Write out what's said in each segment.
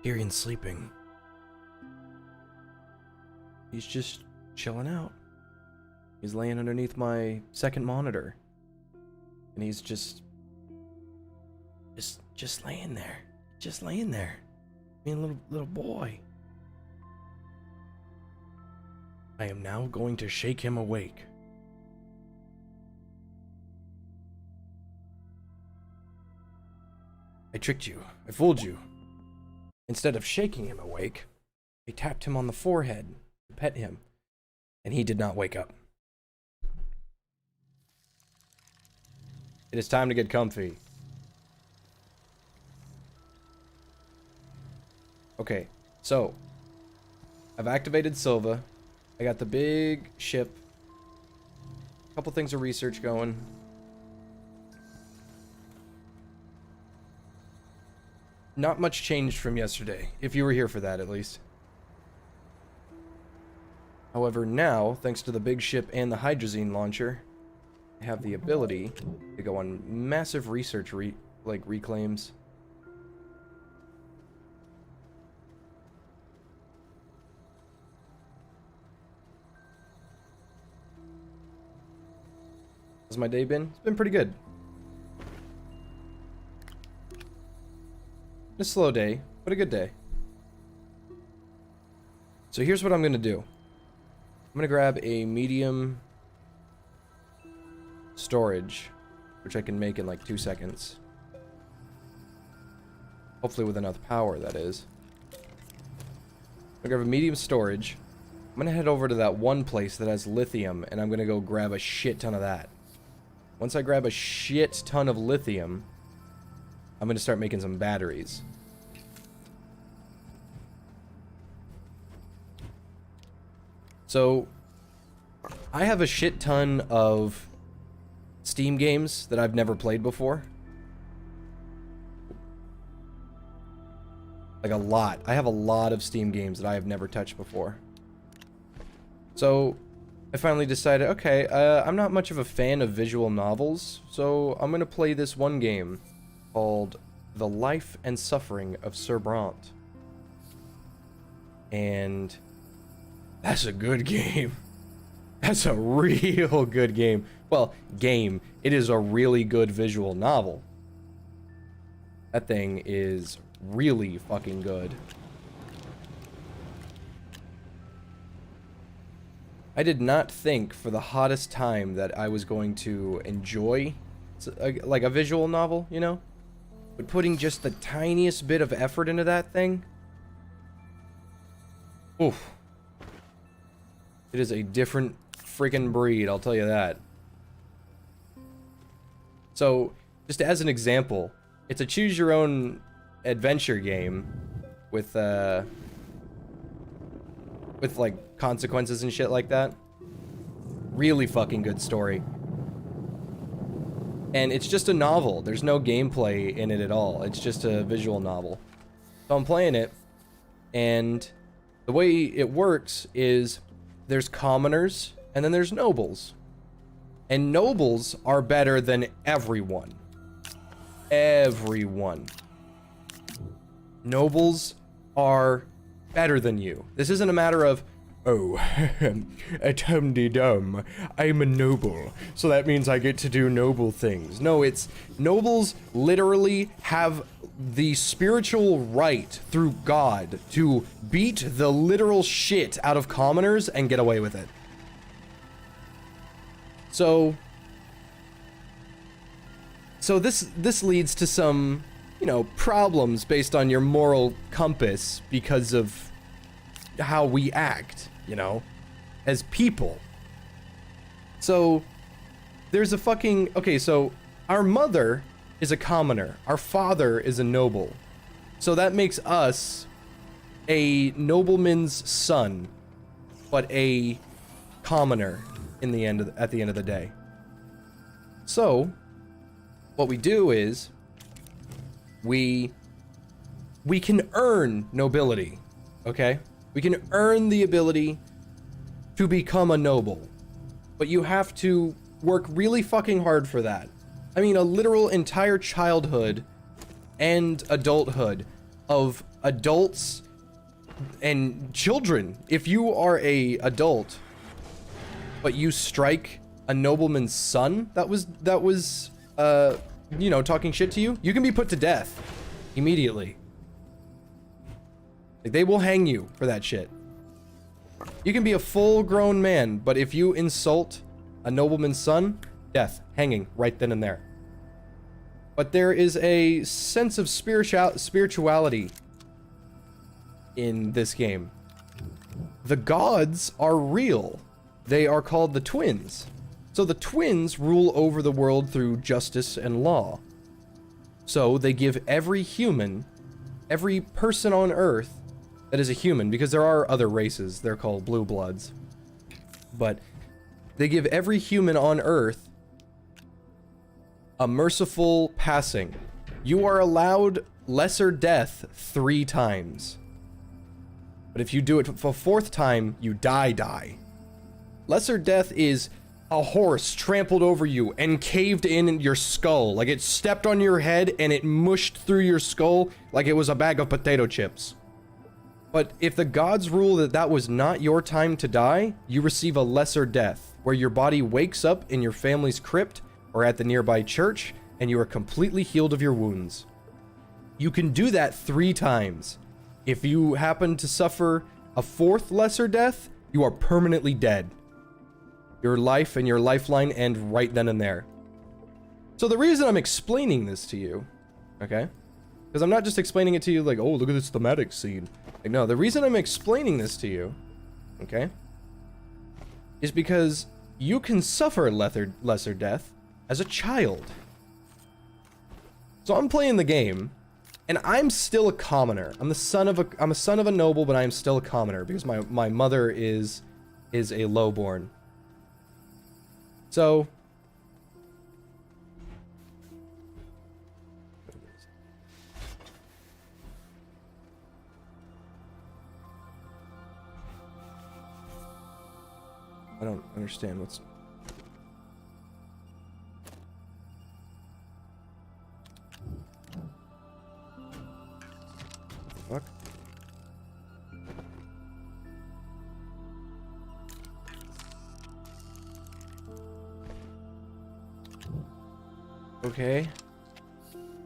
Tyrion's sleeping. He's just chilling out. He's laying underneath my second monitor. And he's just laying there. Just laying there. Being a little boy. I am now going to shake him awake. I tricked you. I fooled you. Instead of shaking him awake, I tapped him on the forehead to pet him, and he did not wake up. It is time to get comfy. Okay, so I've activated Silva. I got the big ship. A couple things of research going. Not much changed from yesterday, if you were here for that at least. However, now, thanks to the big ship and the hydrazine launcher, I have the ability to go on massive research reclaims. How's my day been? It's been pretty good. A slow day, but a good day. So here's what I'm gonna do. I'm gonna grab a medium storage, which I can make in like 2 seconds. Hopefully with enough power, that is. I'm gonna grab a medium storage. I'm gonna head over to that one place that has lithium, and I'm gonna go grab a shit ton of that. Once I grab a shit ton of lithium, I'm gonna start making some batteries. So, I have a shit ton of Steam games that I've never played before. Like a lot. I have a lot of Steam games that I have never touched before. So, I finally decided, okay, I'm not much of a fan of visual novels, so I'm gonna play this one game called The Life and Suffering of Sir Brant. And that's a good game. That's a real good game. Well, game. It is a really good visual novel. That thing is really fucking good. I did not think for the hottest time that I was going to enjoy like a visual novel, you know? But putting just the tiniest bit of effort into that thing, oof. It is a different freaking breed, I'll tell you that. So, just as an example, it's a choose your own adventure game with like consequences and shit like that. Really fucking good story. And it's just a novel. There's no gameplay in it at all. It's just a visual novel. So I'm playing it, and the way it works is there's commoners and then there's nobles. And nobles are better than everyone. Everyone. Nobles are better than you. This isn't a matter of, oh, a tum-de-dum, I'm a noble, so that means I get to do noble things. No, it's, nobles literally have the spiritual right through God to beat the literal shit out of commoners and get away with it. So this leads to some, you know, problems based on your moral compass because of how we act, you know, as people. So there's a fucking, okay, so our mother is a commoner, our father is a noble, so that makes us a nobleman's son, but a commoner in the end at the end of the day. So what we do is we can earn nobility, okay? We can earn the ability to become a noble, but you have to work really fucking hard for that. I mean, a literal entire childhood and adulthood of adults and children. If you are a adult, but you strike a nobleman's son that was you know, talking shit to you, you can be put to death immediately. Like, they will hang you for that shit. You can be a full-grown man, but if you insult a nobleman's son, death, hanging right then and there. But there is a sense of spirituality in this game. The gods are real. They are called the twins. So the twins rule over the world through justice and law. So they give every human, every person on Earth that is a human, because there are other races, they're called blue bloods, but they give every human on Earth a merciful passing. You are allowed lesser death 3 times. But if you do it for a 4th time, you die. Lesser death is a horse trampled over you and caved in your skull. Like, it stepped on your head and it mushed through your skull like it was a bag of potato chips. But if the gods rule that that was not your time to die, you receive a lesser death, where your body wakes up in your family's crypt or at the nearby church, and you are completely healed of your wounds. You can do that 3 times. If you happen to suffer a 4th lesser death, you are permanently dead. Your life and your lifeline end right then and there. So the reason I'm explaining this to you, okay? Because I'm not just explaining it to you like, oh, look at this thematic scene. Like, no, the reason I'm explaining this to you, okay, is because you can suffer lesser death as a child. So I'm playing the game, and I'm still a commoner. I'm a son of a noble, but I am still a commoner because my mother is a lowborn. So I don't understand what's... Fuck? Okay.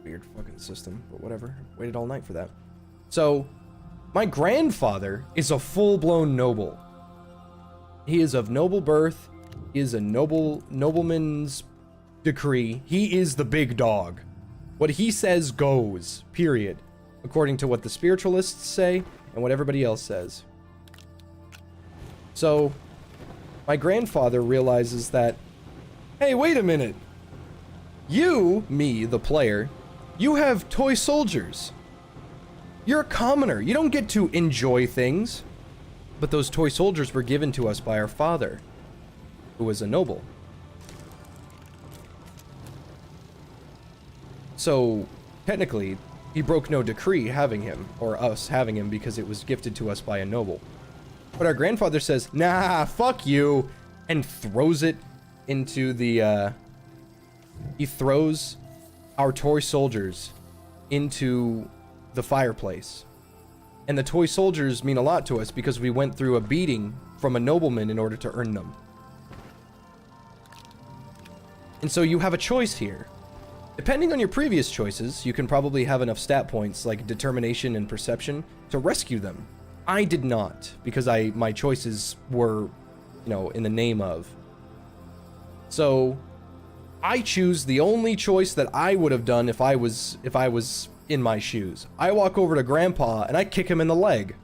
Weird fucking system, but whatever. Waited all night for that. So, my grandfather is a full-blown noble. He is of noble birth. He is a nobleman's decree. He is the big dog. What he says goes, period. According to what the spiritualists say and what everybody else says. So, my grandfather realizes that, hey, wait a minute. You, me, the player, you have toy soldiers. You're a commoner. You don't get to enjoy things. But those toy soldiers were given to us by our father, who was a noble. So, technically, he broke no decree having him, or us having him, because it was gifted to us by a noble. But our grandfather says, nah, fuck you, and throws it into the, he throws our toy soldiers into the fireplace. And the toy soldiers mean a lot to us because we went through a beating from a nobleman in order to earn them. And so you have a choice here. Depending on your previous choices, you can probably have enough stat points like determination and perception to rescue them. I did not, because my choices were, you know, in the name of. So I choose the only choice that I would have done if I was in my shoes. I walk over to Grandpa and I kick him in the leg.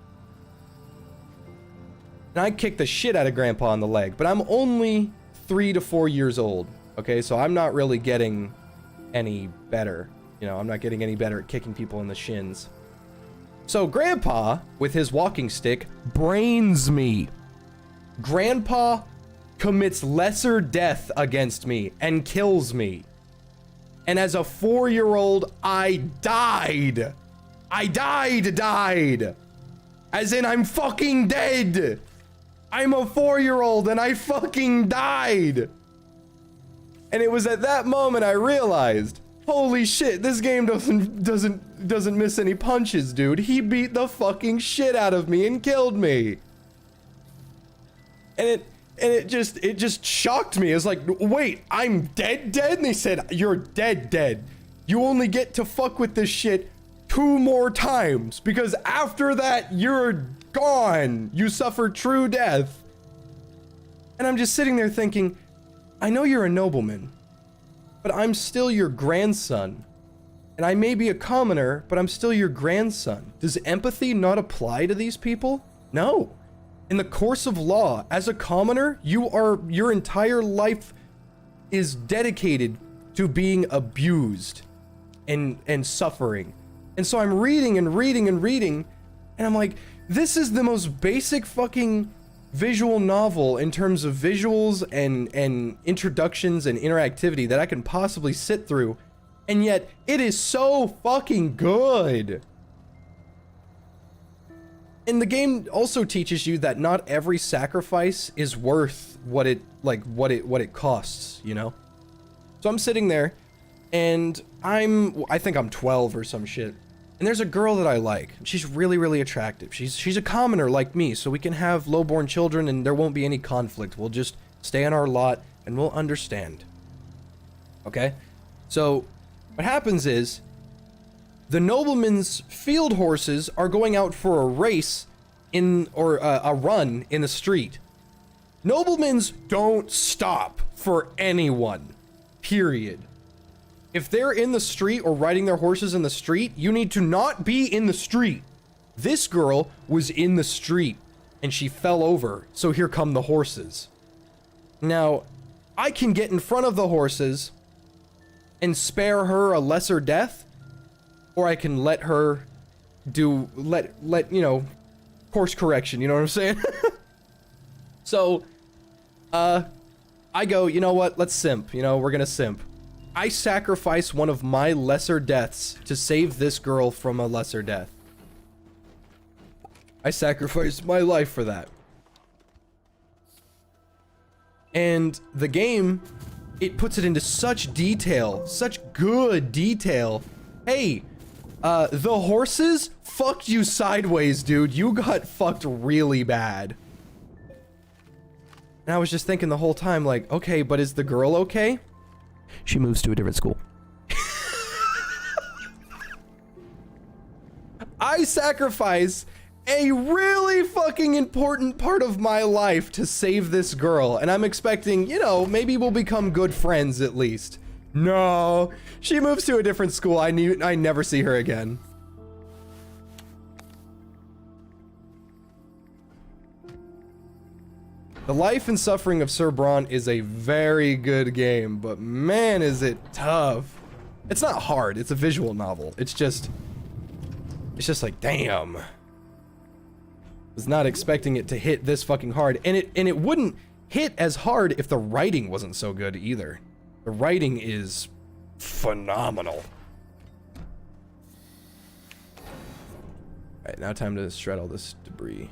And I kick the shit out of Grandpa in the leg, but I'm only 3 to 4 years old. Okay, so I'm not really getting any better. You know, I'm not getting any better at kicking people in the shins. So Grandpa, with his walking stick, brains me. Grandpa commits lesser death against me and kills me. And as a 4-year-old, I died. I died. As in, I'm fucking dead. I'm a 4-year-old and I fucking died. And it was at that moment I realized, Holy shit, this game doesn't miss any punches, dude. He beat the fucking shit out of me and killed me. And it just shocked me. It's like, wait, I'm dead? And they said, you're dead. You only get to fuck with this shit 2 more times, because after that, you're gone. You suffer true death. And I'm just sitting there thinking, I know you're a nobleman, but I'm still your grandson. And I may be a commoner, but I'm still your grandson. Does empathy not apply to these people? No. In the course of law, as a commoner, your entire life is dedicated to being abused and suffering. And so I'm reading, and I'm like, this is the most basic fucking visual novel in terms of visuals and introductions and interactivity that I can possibly sit through, and yet it is so fucking good. And the game also teaches you that not every sacrifice is worth what it costs, you know? So I'm sitting there, and I think I'm 12 or some shit. And there's a girl that I like. She's really, really attractive. She's a commoner like me, so we can have lowborn children and there won't be any conflict. We'll just stay on our lot and we'll understand. Okay? So what happens is the nobleman's field horses are going out for a race or a run in the street. Noblemans don't stop for anyone. Period. If they're in the street or riding their horses in the street, you need to not be in the street. This girl was in the street and she fell over, so here come the horses. Now, I can get in front of the horses and spare her a lesser death, or I can let her do, you know, course correction, you know what I'm saying? So, I go, you know what, let's simp, you know, we're gonna simp. I sacrifice one of my lesser deaths to save this girl from a lesser death. I sacrificed my life for that. And the game, it puts it into such detail, such good detail. Hey, the horses fucked you sideways, dude. You got fucked really bad. And I was just thinking the whole time, like, okay, but is the girl okay? She moves to a different school. I sacrifice a really fucking important part of my life to save this girl, and I'm expecting, you know, maybe we'll become good friends at least. No, she moves to a different school. I never see her again. The Life and Suffering of Sir Braun is a very good game, but man, is it tough. It's not hard, it's a visual novel. It's just like, damn. Was not expecting it to hit this fucking hard, and it wouldn't hit as hard if the writing wasn't so good either. The writing is phenomenal. Alright, now time to shred all this debris.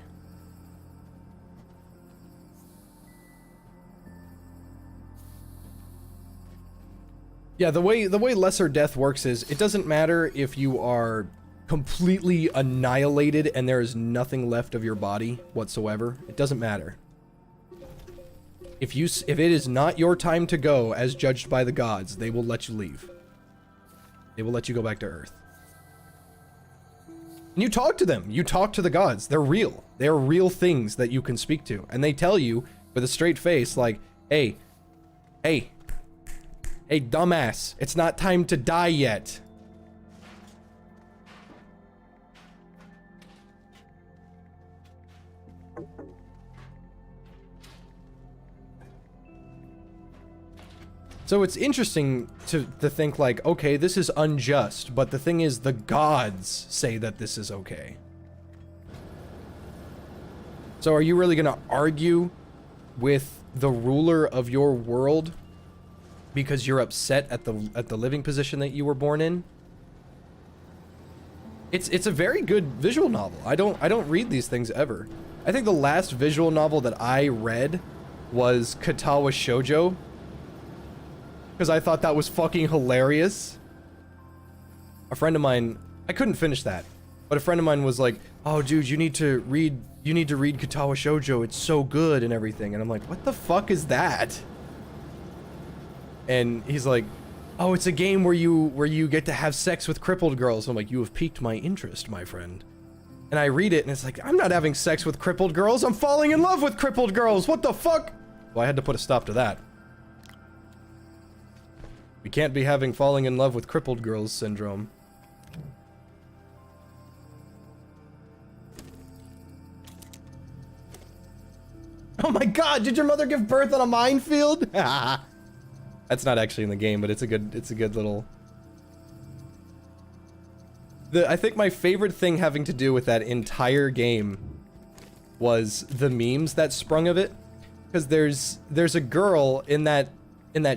Yeah, the way lesser death works is it doesn't matter if you are completely annihilated and there is nothing left of your body whatsoever. It doesn't matter. If it is not your time to go as judged by the gods, they will let you leave. They will let you go back to Earth. And you talk to them. You talk to the gods. They're real. They're real things that you can speak to. And they tell you with a straight face, like, hey, dumbass, it's not time to die yet. So it's interesting to think like, okay, this is unjust, but the thing is, the gods say that this is okay. So are you really gonna argue with the ruler of your world because you're upset at the living position that you were born in? It's a very good visual novel. I don't read these things ever. I think the last visual novel that I read was Katawa Shoujo, because I thought that was fucking hilarious. a friend of mine, I couldn't finish that, but a friend of mine was like, oh dude, you need to read Katawa Shoujo, it's so good and everything. And I'm like, what the fuck is that? And he's like, oh, it's a game where you get to have sex with crippled girls. I'm like, you have piqued my interest, my friend. And I read it and it's like, I'm not having sex with crippled girls, I'm falling in love with crippled girls, what the fuck? Well, I had to put a stop to that. We can't be having falling in love with crippled girls syndrome. Oh my god, did your mother give birth on a minefield? That's not actually in the game, but it's a good little... I think my favorite thing having to do with that entire game was the memes that sprung of it. Because there's a girl in that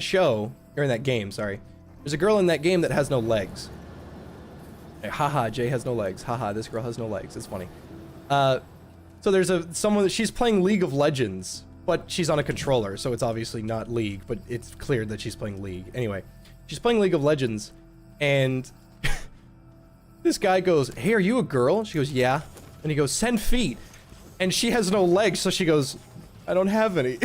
show, or in that game, sorry. There's a girl in that game that has no legs. Haha, Jay has no legs. Haha, this girl has no legs. It's funny. So there's someone that she's playing League of Legends, but she's on a controller, so it's obviously not League, but it's clear that she's playing League. Anyway, she's playing League of Legends, and this guy goes, hey, are you a girl? She goes, yeah. And he goes, send feet. And she has no legs, so she goes, I don't have any.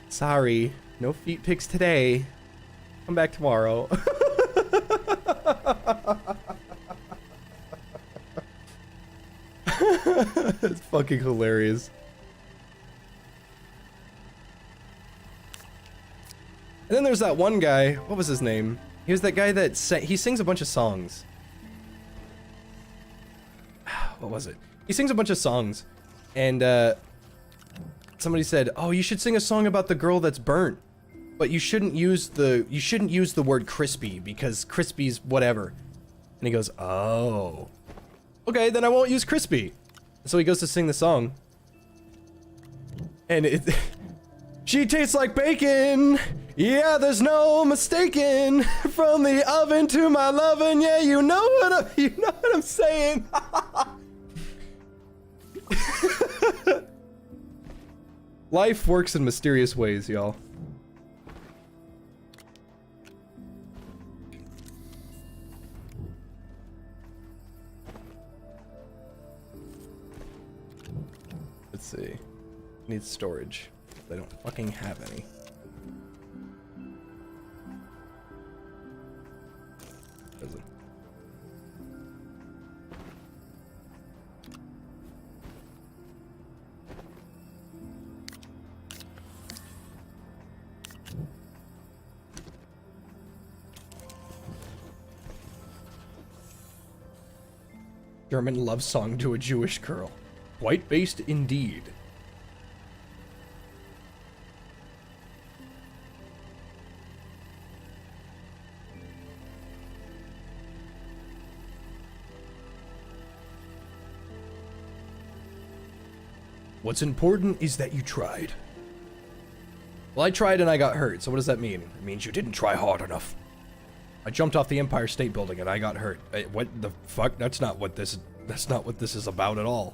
Sorry, no feet pics today. Come back tomorrow. It's fucking hilarious. And then there's that one guy, what was his name? He was that guy that he sings a bunch of songs. What was it? He sings a bunch of songs, and somebody said, "Oh, you should sing a song about the girl that's burnt, but you shouldn't use the word crispy because crispy's whatever." And he goes, "Oh, okay, then I won't use crispy." So he goes to sing the song, and she tastes like bacon. Yeah, there's no mistaking. From the oven to my lovin'. Yeah, you know what I'm saying. Life works in mysterious ways, y'all. Let's see. Need storage. They don't fucking have any. Doesn't. German love song to a Jewish girl. White-based indeed. What's important is that you tried. Well, I tried and I got hurt, so what does that mean? It means you didn't try hard enough. I jumped off the Empire State Building and I got hurt. What the fuck? That's not what this is about at all.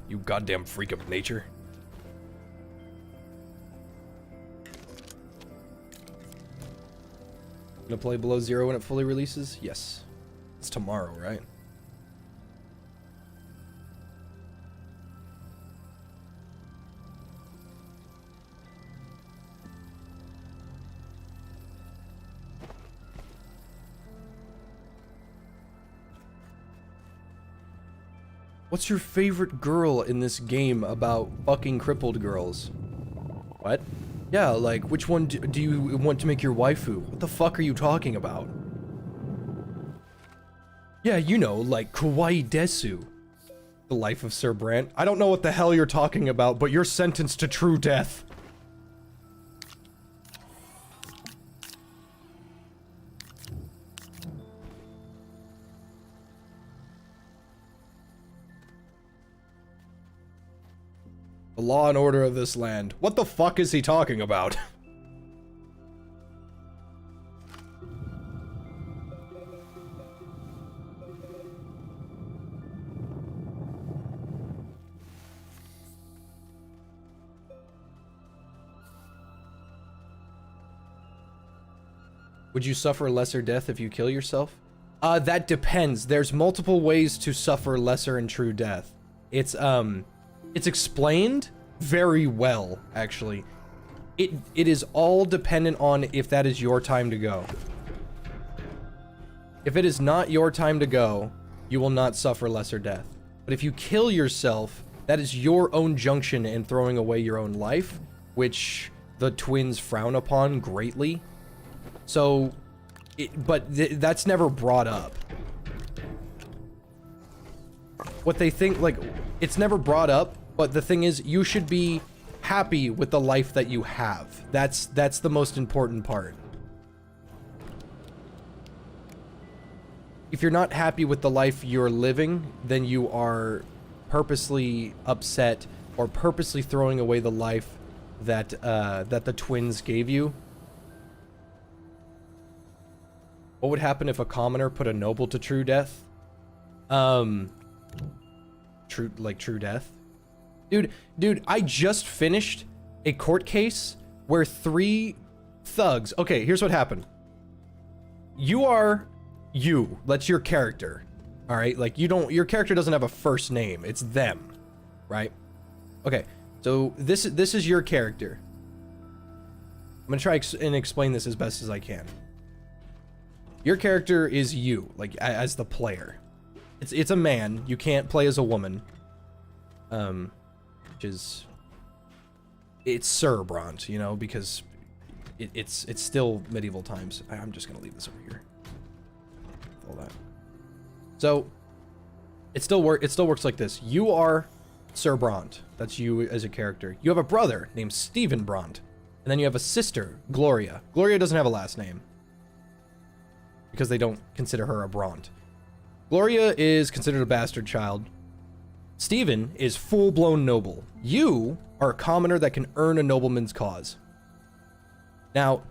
You goddamn freak of nature. Gonna play Below Zero when it fully releases? Yes. It's tomorrow, right? What's your favorite girl in this game about fucking crippled girls? What? Yeah, like, which one do you want to make your waifu? What the fuck are you talking about? Yeah, you know, like Kawaii Desu. The Life of Sir Brant. I don't know what the hell you're talking about, but you're sentenced to true death. The law and order of this land. What the fuck is he talking about? Would you suffer a lesser death if you kill yourself? That depends. There's multiple ways to suffer lesser and true death. It's explained very well, actually. It is all dependent on if that is your time to go. If it is not your time to go, you will not suffer lesser death. But if you kill yourself, that is your own junction in throwing away your own life, which the twins frown upon greatly. So, that's never brought up. What they think, like, it's never brought up, but the thing is, you should be happy with the life that you have. That's the most important part. If you're not happy with the life you're living, then you are purposely upset or purposely throwing away the life that that the twins gave you. What would happen if a commoner put a noble to true death? True death? Dude, I just finished a court case where 3 thugs... Okay, here's what happened. That's your character. All right? Like, your character doesn't have a first name. It's them. Right? Okay. So, this is your character. I'm gonna try and explain this as best as I can. Your character is you, like, as the player. It's a man. You can't play as a woman. Which is... It's Sir Bront, you know, because it's still medieval times. I'm just gonna leave this over here. All that. So, it still works like this. You are Sir Bront. That's you as a character. You have a brother named Stephen Bront. And then you have a sister, Gloria. Gloria doesn't have a last name, because they don't consider her a Bront. Gloria is considered a bastard child. Stephen is full-blown noble. You are a commoner that can earn a nobleman's cause. Now,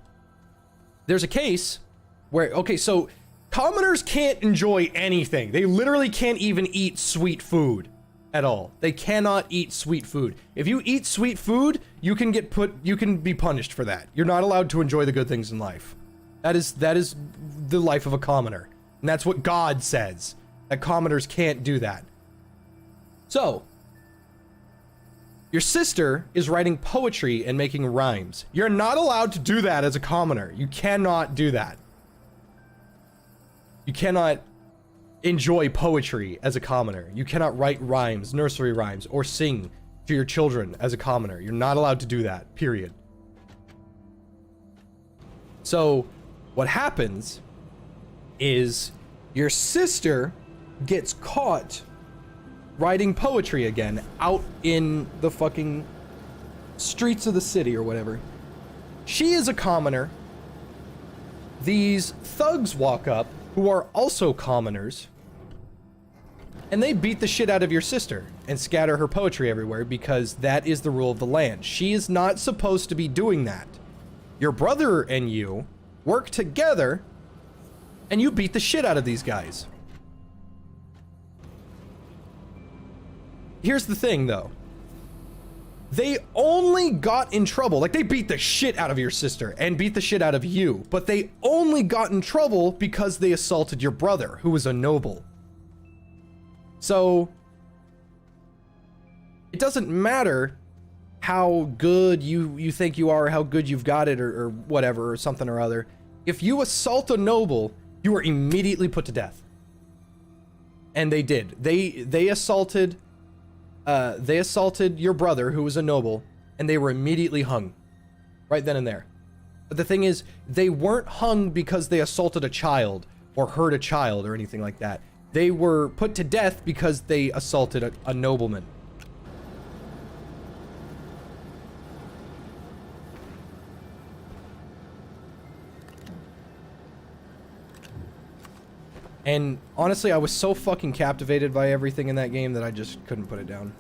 there's a case where... Okay, so commoners can't enjoy anything. They literally can't even eat sweet food at all. They cannot eat sweet food. If you eat sweet food, you can be punished for that. You're not allowed to enjoy the good things in life. That is the life of a commoner. And that's what God says. That commoners can't do that. So, your sister is writing poetry and making rhymes. You're not allowed to do that as a commoner. You cannot do that. You cannot enjoy poetry as a commoner. You cannot write rhymes, nursery rhymes, or sing to your children as a commoner. You're not allowed to do that, period. So, what happens is your sister gets caught writing poetry again out in the fucking streets of the city or whatever. She is a commoner. These thugs walk up who are also commoners, and they beat the shit out of your sister and scatter her poetry everywhere because that is the rule of the land. She is not supposed to be doing that. Your brother and you work together and you beat the shit out of these guys. Here's the thing, though. They only got in trouble. Like, they beat the shit out of your sister and beat the shit out of you. But they only got in trouble because they assaulted your brother, who was a noble. So, it doesn't matter how good you think you are, how good you've got it, or whatever, or something or other. If you assault a noble, you are immediately put to death. And they did. They assaulted your brother, who was a noble, and they were immediately hung. Right then and there. But the thing is, they weren't hung because they assaulted a child, or hurt a child, or anything like that. They were put to death because they assaulted a nobleman. And honestly, I was so fucking captivated by everything in that game that I just couldn't put it down.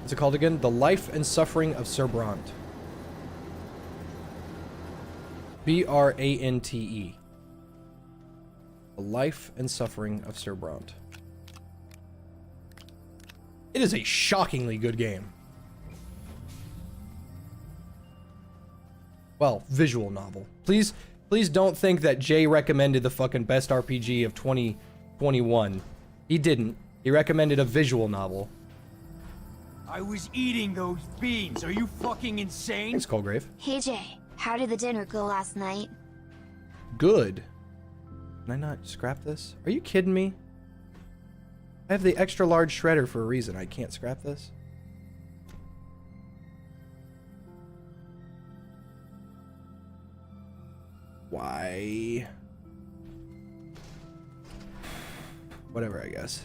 What's it called again? The Life and Suffering of Sir Brant. B-R-A-N-T-E. The Life and Suffering of Sir Brant. It is a shockingly good game. Well, visual novel. Please don't think that Jay recommended the fucking best RPG of 2021. He didn't. He recommended a visual novel. I was eating those beans. Are you fucking insane? Thanks, Colgrave. Hey Jay, how did the dinner go last night? Good. Can I not scrap this? Are you kidding me? I have the extra large shredder for a reason. I can't scrap this. Why? Whatever, I guess.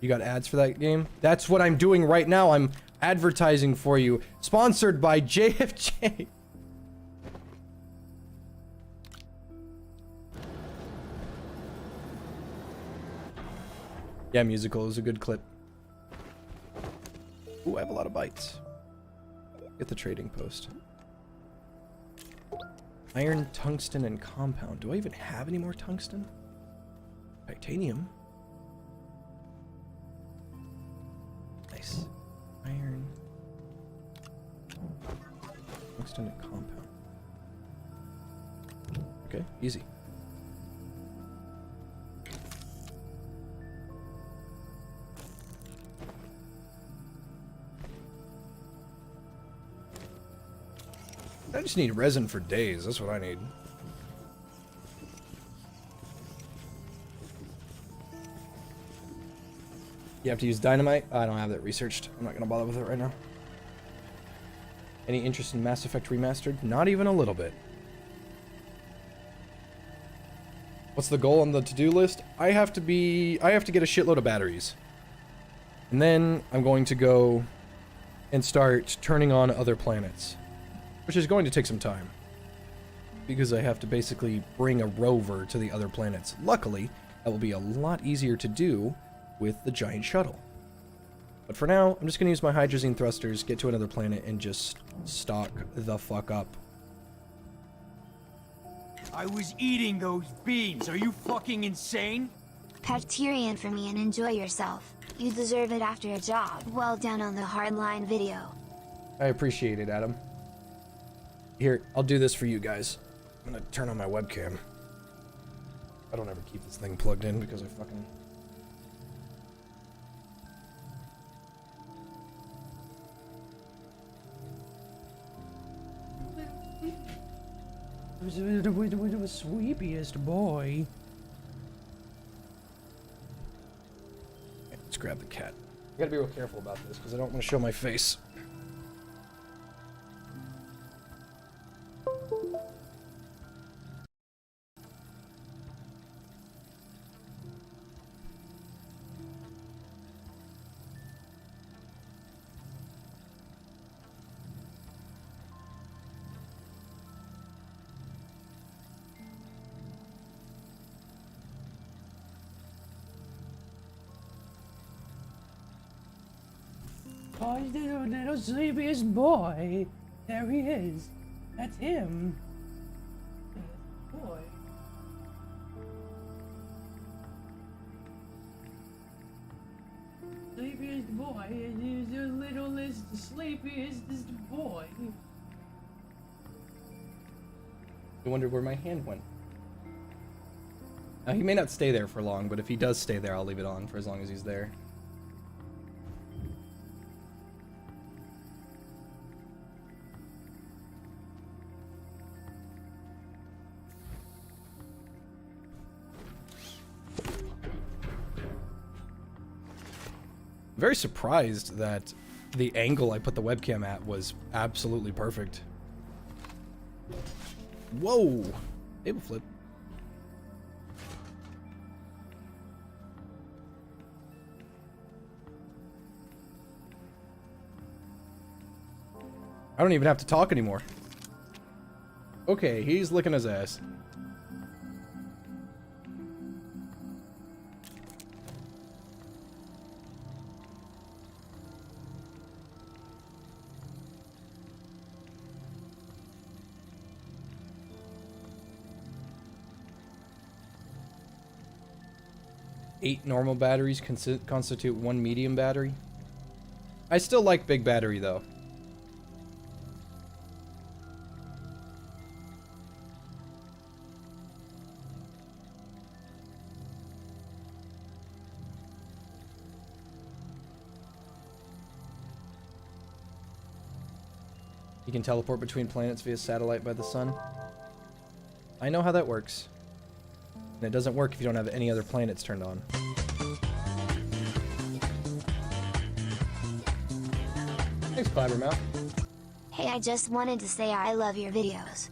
You got ads for that game? That's what I'm doing right now. I'm advertising for you. Sponsored by JFJ. Yeah, musical is a good clip. Ooh, I have a lot of bytes. Get the trading post. Iron, tungsten, and compound. Do I even have any more tungsten? Titanium. Nice. Iron. Tungsten and compound. Okay, easy. I just need resin for days. That's what I need. You have to use dynamite? I don't have that researched. I'm not going to bother with it right now. Any interest in Mass Effect Remastered? Not even a little bit. What's the goal on the to-do list? I have to get a shitload of batteries. And then I'm going to go and start turning on other planets. Which is going to take some time. Because I have to basically bring a rover to the other planets. Luckily, that will be a lot easier to do with the giant shuttle. But for now, I'm just going to use my hydrazine thrusters, get to another planet, and just stock the fuck up. I was eating those beans. Are you fucking insane? Bacterian for me and enjoy yourself. You deserve it after a job. Well done on the hardline video. I appreciate it, Adam. Here, I'll do this for you guys. I'm gonna turn on my webcam. I don't ever keep this thing plugged in because I fucking... The sweepiest boy. Let's grab the cat. I gotta be real careful about this because I don't want to show my face. Oh, little sleepiest boy. There he is. That's him. Boy. Sleepiest boy is the littlest, sleepiest boy. I wondered where my hand went. Now, he may not stay there for long, but if he does stay there, I'll leave it on for as long as he's there. Very surprised that the angle I put the webcam at was absolutely perfect. Whoa! Table flip. I don't even have to talk anymore. Okay, he's licking his ass. 8 normal batteries constitute 1 medium battery. I still like big battery though. You can teleport between planets via satellite by the sun. I know how that works. And it doesn't work if you don't have any other planets turned on. Thanks, Blabbermouth. Hey, I just wanted to say I love your videos.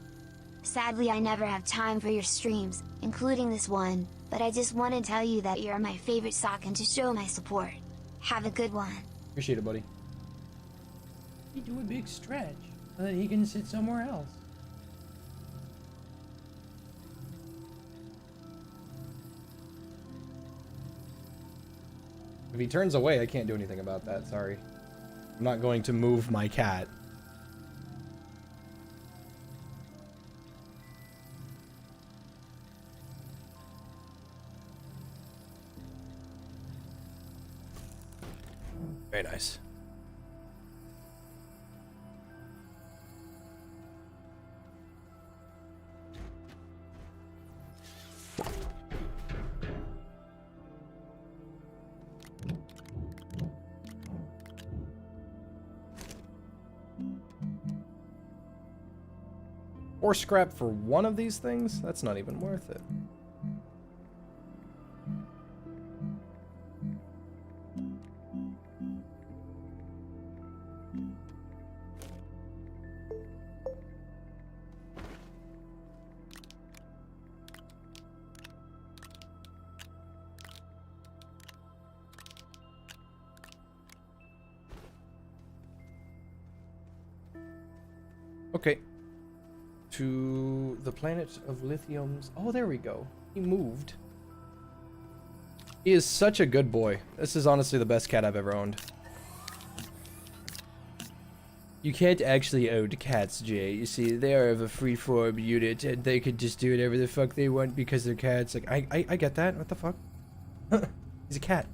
Sadly, I never have time for your streams, including this one, but I just want to tell you that you're my favorite sock and to show my support. Have a good one. Appreciate it, buddy. He do a big stretch so that he can sit somewhere else. If he turns away, I can't do anything about that, sorry. I'm not going to move my cat. Very nice. Or scrap for one of these things? That's not even worth it. Okay. To the planet of lithiums. Oh, there we go. He moved. He is such a good boy. This is honestly the best cat I've ever owned. You can't actually own cats, Jay. You see, they are of a free-form unit, and they could just do whatever the fuck they want because they're cats. Like, I get that. What the fuck? He's a cat.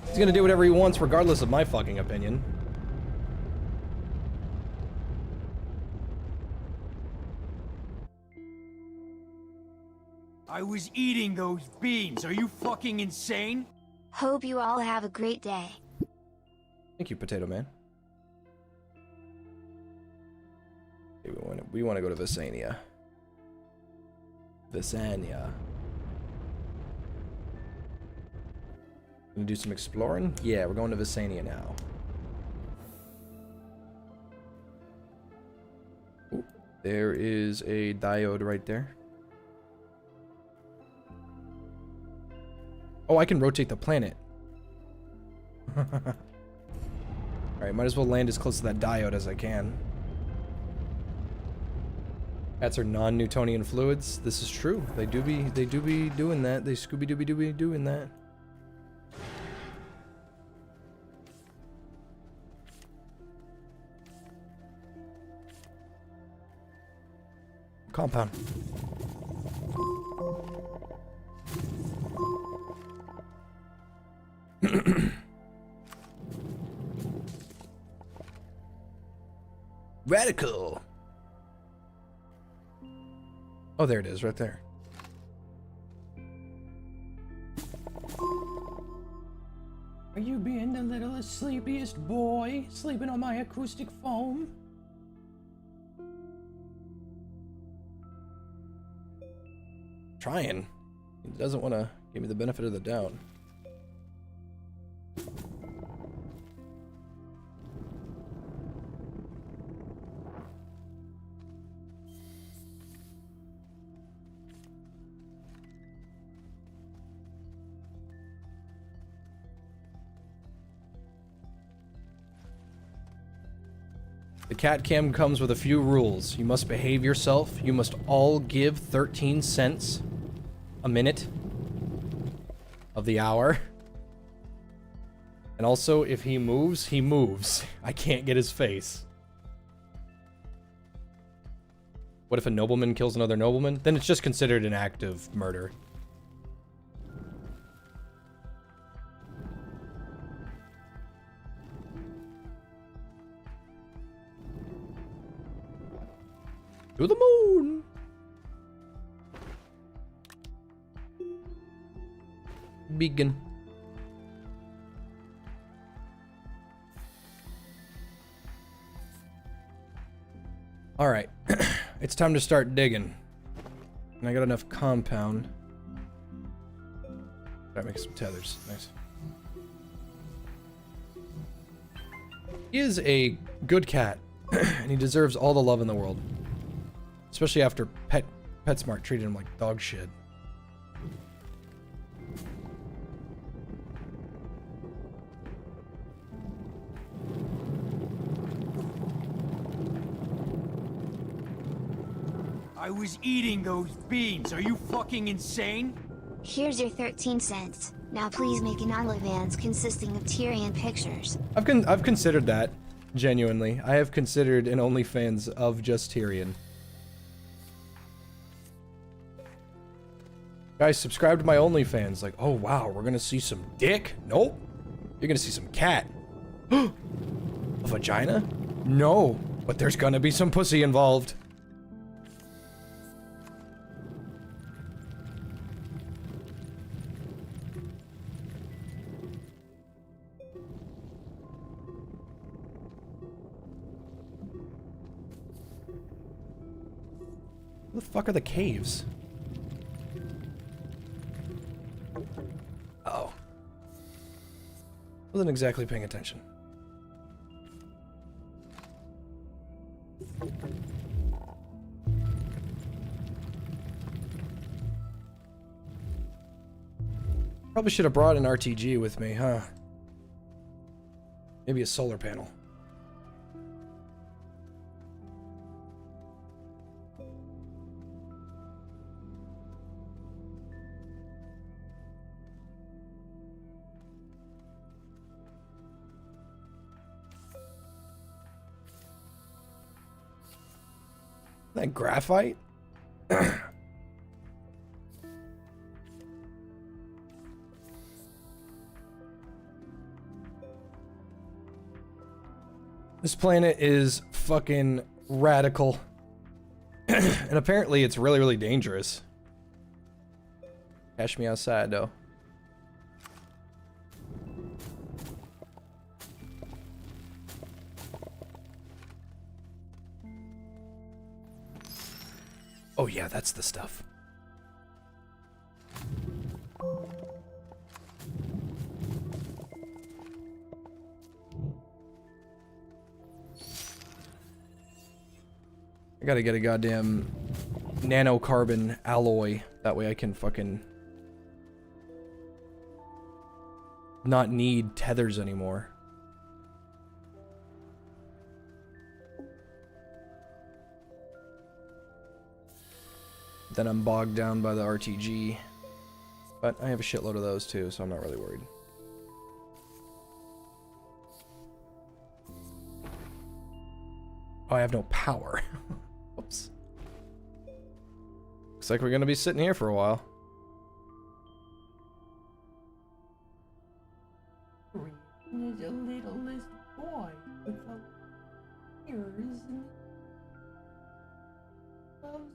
He's gonna do whatever he wants regardless of my fucking opinion. I was eating those beans. Are you fucking insane? Hope you all have a great day. Thank you, Potato Man. Okay, we want to go to Visania. Visania. Gonna do some exploring? Yeah, we're going to Visania now. Ooh, there is a diode right there. Oh, I can rotate the planet. Alright, might as well land as close to that diode as I can. Cats are non-Newtonian fluids. This is true. They do be doing that. They Scooby-Dooby-Dooby doing that. Compound. Radical. Oh, there it is, right there. Are you being the littlest, sleepiest boy, sleeping on my acoustic foam? Trying. He doesn't want to give me the benefit of the doubt. The cat cam comes with a few rules. You must behave yourself. You must all give 13 cents a minute of the hour. And also, if he moves, he moves. I can't get his face. What if a nobleman kills another nobleman? Then it's just considered an act of murder. To the moon. Begin. All right, it's time to start digging. And I got enough compound. Gotta make some tethers. Nice. He is a good cat, and he deserves all the love in the world. Especially after PetSmart treated him like dog shit. I was eating those beans. Are you fucking insane? Here's your 13 cents. Now please make an OnlyFans consisting of Tyrion pictures. I've considered that, genuinely. I have considered an OnlyFans of just Tyrion. Guys, subscribe to my OnlyFans. Like, oh wow, we're gonna see some dick? Nope. You're gonna see some cat. A vagina? No, but there's gonna be some pussy involved. Where the fuck are the caves? Uh-oh. Wasn't exactly paying attention. Probably should have brought an RTG with me, huh? Maybe a solar panel. That graphite? This planet is fucking radical. And apparently it's really, really dangerous. Cash me outside, though. Oh yeah, that's the stuff. I gotta get a goddamn nanocarbon alloy. That way I can fucking not need tethers anymore. Then I'm bogged down by the RTG. But I have a shitload of those too, so I'm not really worried. Oh, I have no power. Whoops. Looks like we're gonna be sitting here for a while. Is a littlest boy without ears and loves.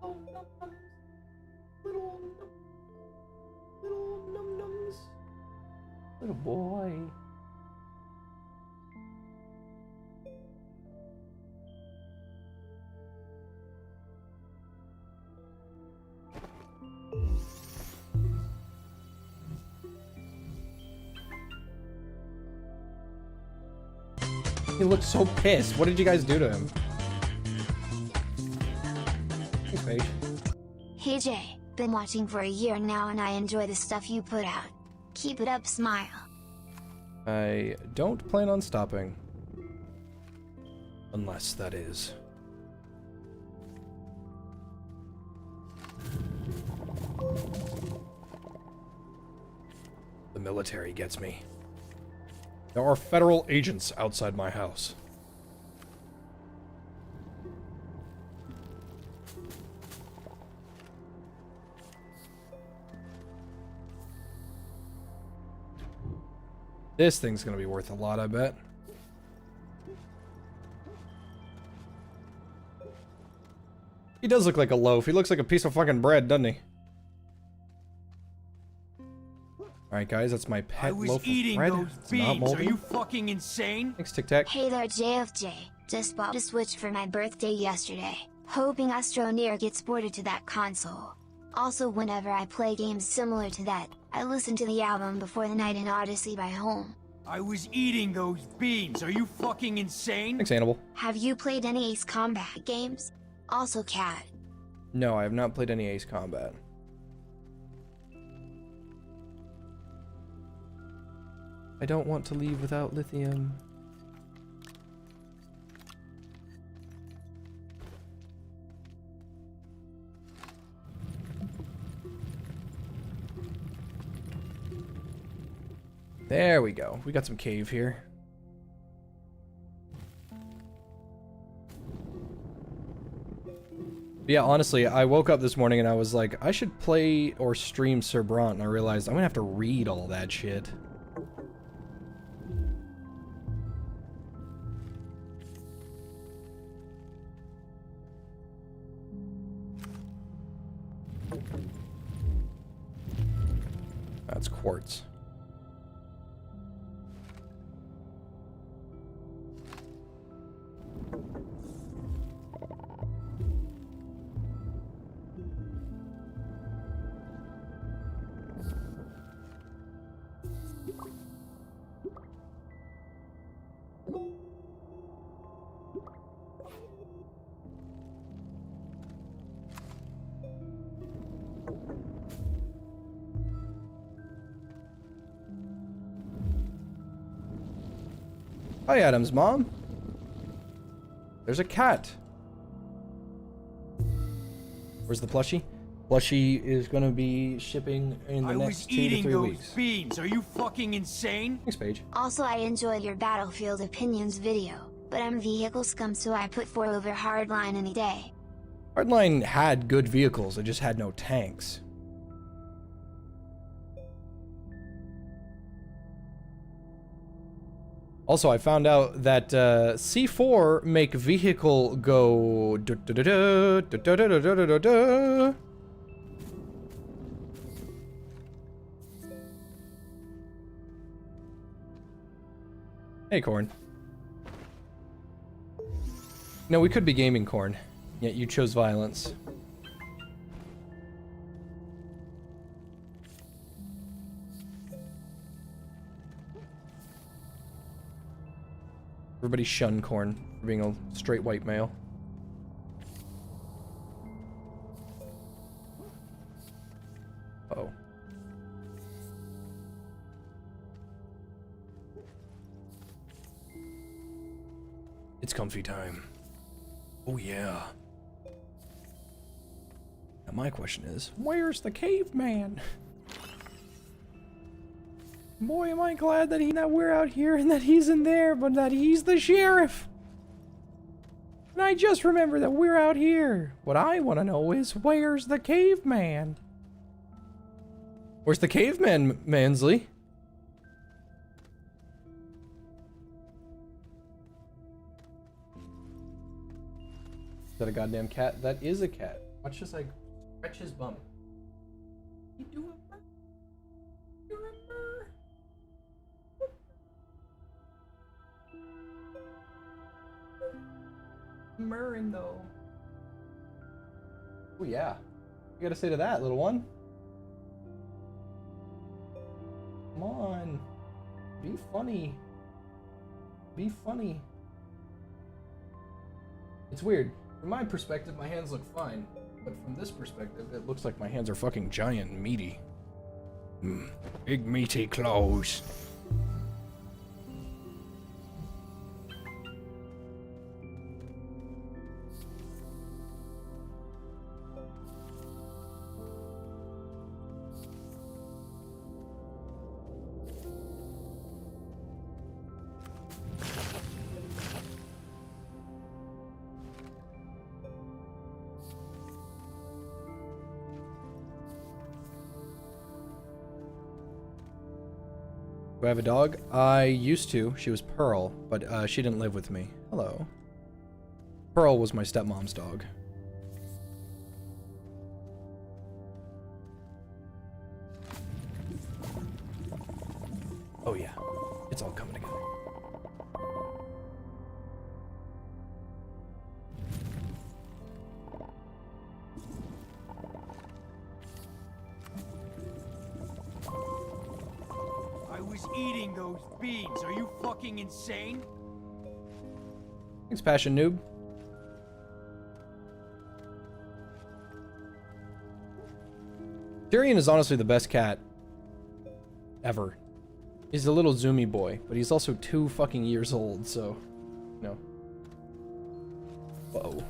Oh, num nums. Little num nums. Little boy. He looks so pissed. What did you guys do to him? Thanks, Paige. Hey Jay, been watching for a year now and I enjoy the stuff you put out. Keep it up, smile. I don't plan on stopping. Unless that is. The military gets me. There are federal agents outside my house. This thing's gonna be worth a lot, I bet. He does look like a loaf. He looks like a piece of fucking bread, doesn't he? Alright, guys, that's my pet I was loaf eating of bread. those It's not beans. Are moldy. you fucking insane? Thanks, Tic Tac. Hey there JFJ, just bought a Switch for my birthday yesterday, hoping Astroneer gets ported to that console. Also, whenever I play games similar to that, I listen to the album Before the Night in Odyssey by Home. I was eating those beans. Are you fucking insane? Thanks, Hannibal. Have you played any Ace Combat games? Also Cat. No, I have not played any Ace Combat. I don't want to leave without lithium. There we go. We got some cave here. Yeah, honestly, I woke up this morning and I was like, I should play or stream Sir Bront, and I realized I'm gonna have to read all that shit. That's quartz. Hi, Adam's mom. There's a cat. Where's the plushie? Plushie is gonna be shipping in the next 2 to 3 weeks. Beans. Are you fucking insane? Thanks, Paige. Also, I enjoyed your Battlefield Opinions video, but I'm vehicle scum, so I put 4 over Hardline any day. Hardline had good vehicles, it just had no tanks. Also, I found out that C4 make vehicle go. Hey, Corn. No, we could be gaming, Corn. Yet you chose violence. Everybody shun Corn for being a straight white male. Uh-oh. It's comfy time. Oh yeah. Now my question is, where's the caveman? Boy, am I glad that we're out here and that he's in there, but that he's the sheriff. And I just remember that we're out here. What I want to know is, where's the caveman? Where's the caveman, Mansley? Is that a goddamn cat? That is a cat. Watch this, like, scratch his bum. You do it. Murrin though. Oh yeah. You gotta say to that, little one. Come on. Be funny. Be funny. It's weird. From my perspective, my hands look fine. But from this perspective, it looks like my hands are fucking giant and meaty. Big meaty claws. Do I have a dog? I used to. She was Pearl, but she didn't live with me. Hello. Pearl was my stepmom's dog. was eating those beans. Are you fucking insane? Thanks, Passion Noob. Tyrion is honestly the best cat ever. He's a little zoomy boy, but he's also 2 fucking years old, so, you know. Whoa.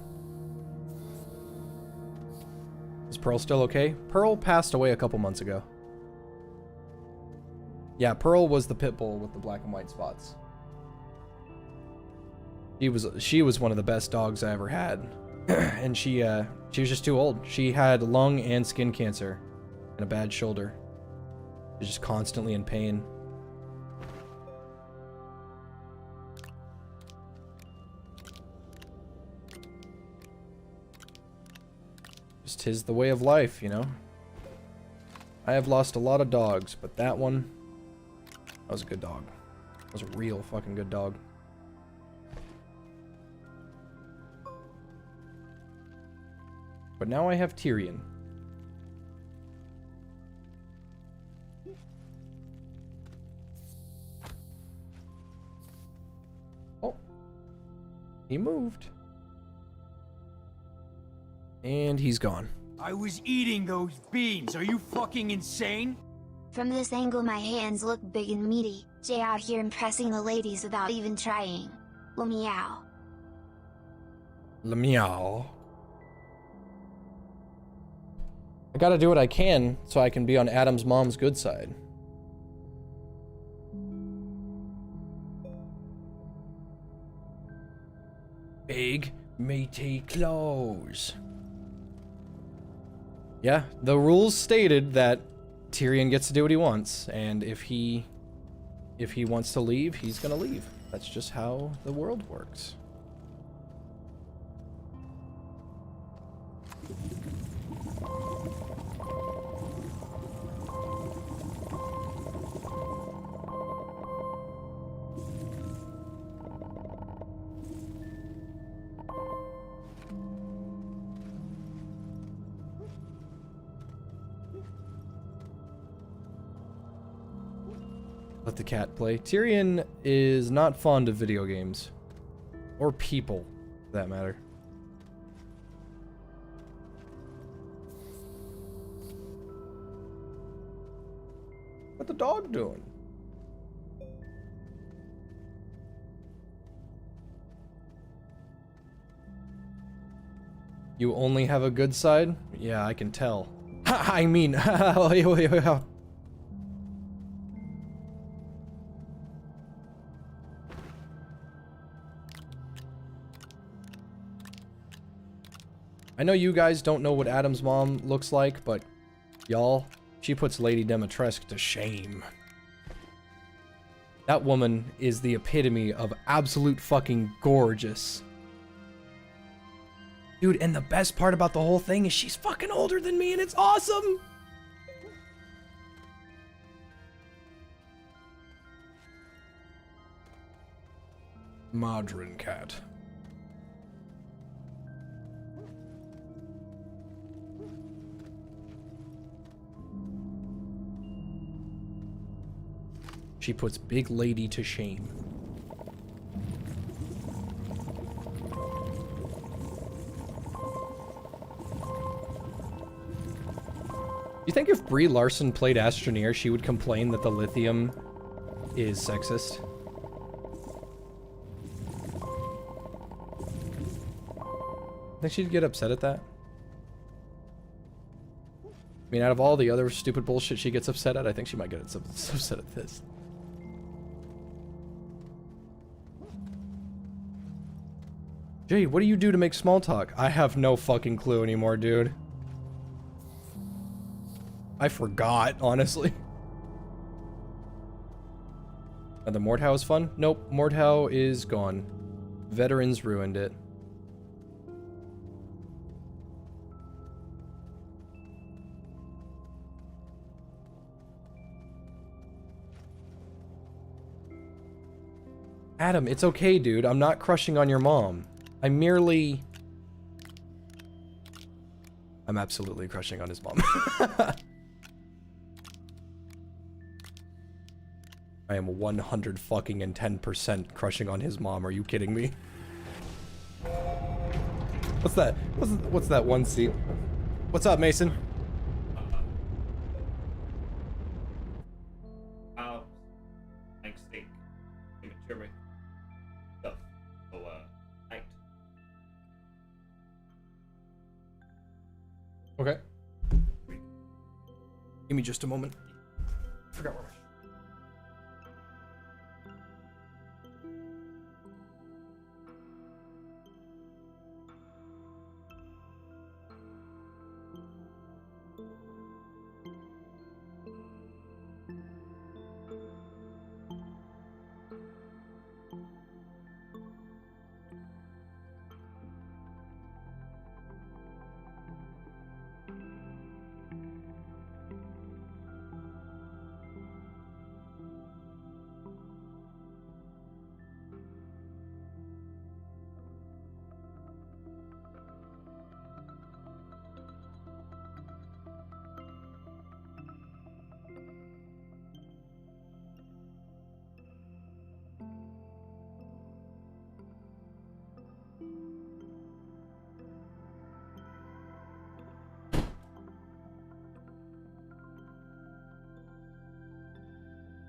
Is Pearl still okay? Pearl passed away a couple months ago. Yeah, Pearl was the pit bull with the black and white spots. She was one of the best dogs I ever had. And she was just too old. She had lung and skin cancer and a bad shoulder. She's just constantly in pain. Just 'tis the way of life, you know? I have lost a lot of dogs, but that one, that was a good dog. That was a real fucking good dog. But now I have Tyrion. Oh. He moved. And he's gone. I was eating those beans. Are you fucking insane? From this angle my hands look big and meaty. Jay out here impressing the ladies without even trying. Well, meow. Meow. I gotta do what I can so I can be on Adam's mom's good side. Big, meaty clothes. Yeah, the rules stated that Tyrion gets to do what he wants, and if he wants to leave, he's gonna leave. That's just how the world works. Let the cat play. Tyrion is not fond of video games. Or people, for that matter. What the dog doing? You only have a good side? Yeah, I can tell. I mean, I know you guys don't know what Adam's mom looks like, but y'all, she puts Lady Demetresque to shame. That woman is the epitome of absolute fucking gorgeous. Dude, and the best part about the whole thing is she's fucking older than me and it's awesome! Modern cat. She puts big lady to shame. You think if Brie Larson played Astroneer, she would complain that the lithium is sexist? Think she'd get upset at that? I mean, out of all the other stupid bullshit she gets upset at, I think she might get upset at this. Jay, what do you do to make small talk? I have no fucking clue anymore, dude. I forgot, honestly. The Mordhau is fun? Nope, Mordhau is gone. Veterans ruined it. Adam, it's okay, dude. I'm not crushing on your mom. I'm absolutely crushing on his mom. I am 100 fucking and 10% crushing on his mom. Are you kidding me? What's that? What's that one seat? What's up, Mason? Thanks, steak. Immature. Stuff. So, night. Okay. Give me just a moment. Forgot where my...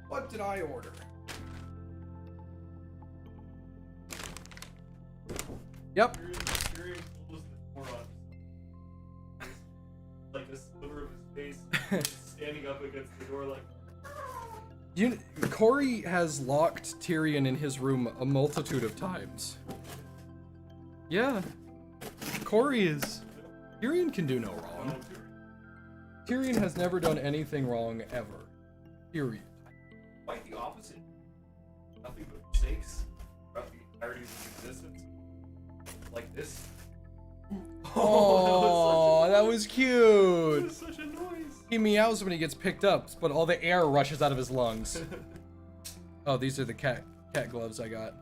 What did I order? Yep. Like a sliver of his face standing up against the door like... Corey has locked Tyrion in his room a multitude of times. Yeah. Tyrion can do no wrong. Tyrion has never done anything wrong ever. Period. Quite the opposite. Nothing but mistakes throughout the entirety of his existence. Like this. Oh, that was That cute. was such a noise. He meows when he gets picked up, but all the air rushes out of his lungs. Oh, these are the cat gloves I got.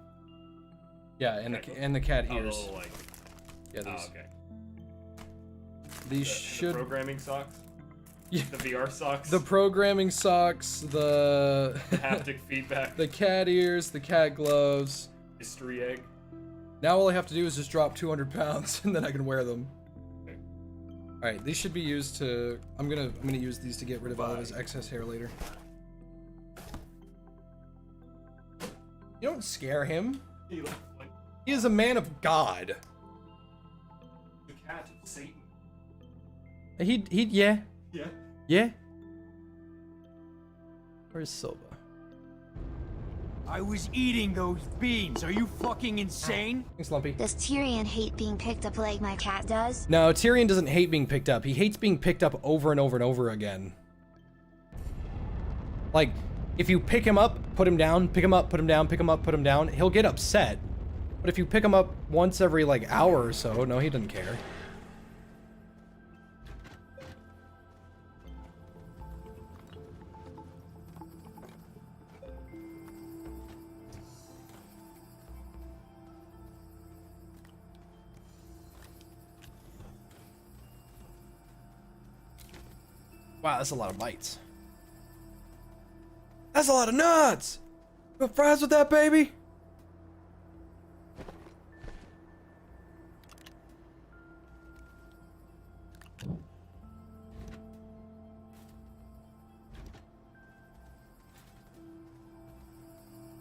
Yeah, and the cat ears. Oh, like... Yeah, Oh, these. okay. These The should. programming socks? Yeah. The VR socks? The programming socks, the haptic feedback. the cat ears, the cat gloves. History egg. Now all I have to do is just drop 200 pounds, and then I can wear them. Okay. All right, these should be used to. I'm gonna use these to get rid of all of his excess hair later. You don't scare him. He looks like He is a man of God. the cat of Satan. Yeah. Yeah. Yeah. Where's Silva? I was eating those beans. Are you fucking insane? Thanks, Lumpy. Does Tyrion hate being picked up like my cat does? No, Tyrion doesn't hate being picked up. He hates being picked up over and over and over again. Like, if you pick him up, put him down, pick him up, put him down, pick him up, put him down, he'll get upset. But if you pick him up once every, like, hour or so, no, he doesn't care. Wow, that's a lot of bites. That's a lot of nuts! You want fries with that, baby?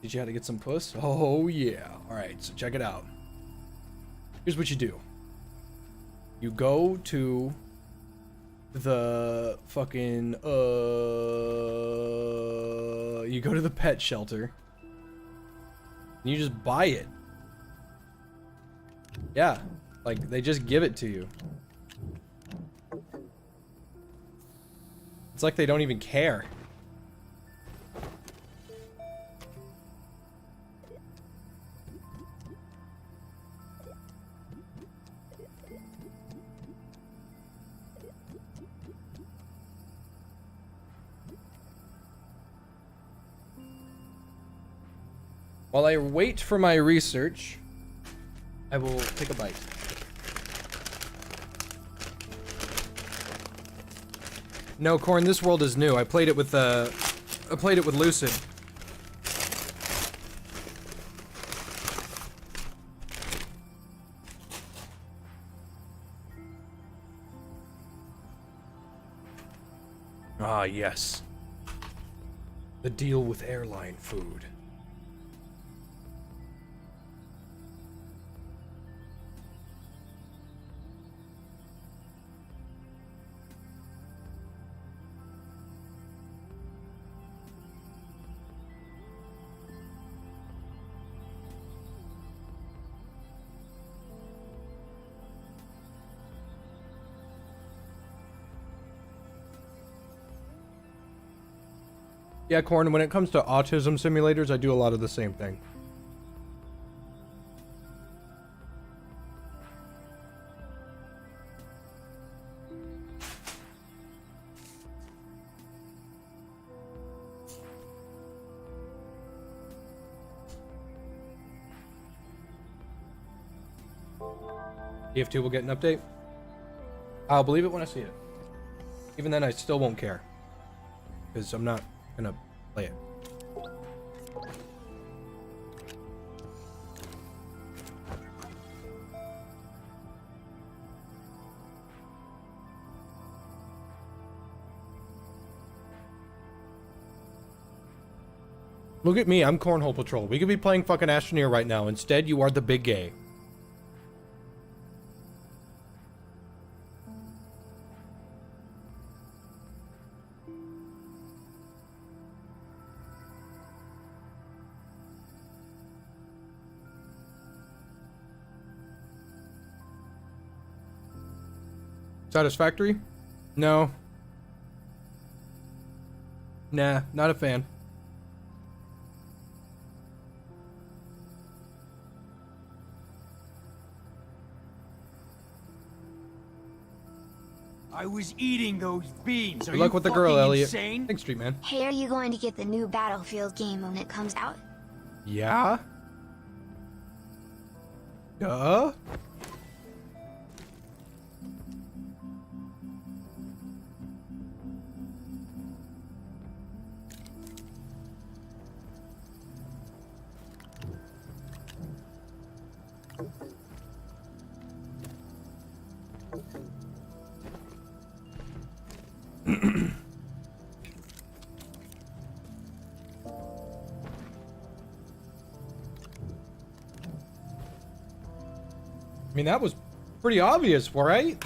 Did you have to get some puss? Oh, yeah. Alright, so check it out. Here's what you do. You go to the fucking you go to the pet shelter and you just buy it. Yeah, like they just give it to you. It's like they don't even care. While I wait for my research, I will take a bite. No, Corn, this world is new. I played it with Lucid. Ah, yes. The deal with airline food. Yeah, Corn, when it comes to autism simulators, I do a lot of the same thing. EF2 will get an update. I'll believe it when I see it. Even then, I still won't care. Because I'm not gonna play it. Look at me, I'm Cornhole Patrol. We could be playing fucking Astroneer right now. Instead, you are the big gay. Satisfactory? No. Nah, not a fan. I was eating those beans. Are Good luck you with the girl, fucking Elliot. insane? Thanks, Street Man. Hey, are you going to get the new Battlefield game when it comes out? Yeah? Duh? I mean, that was pretty obvious, right?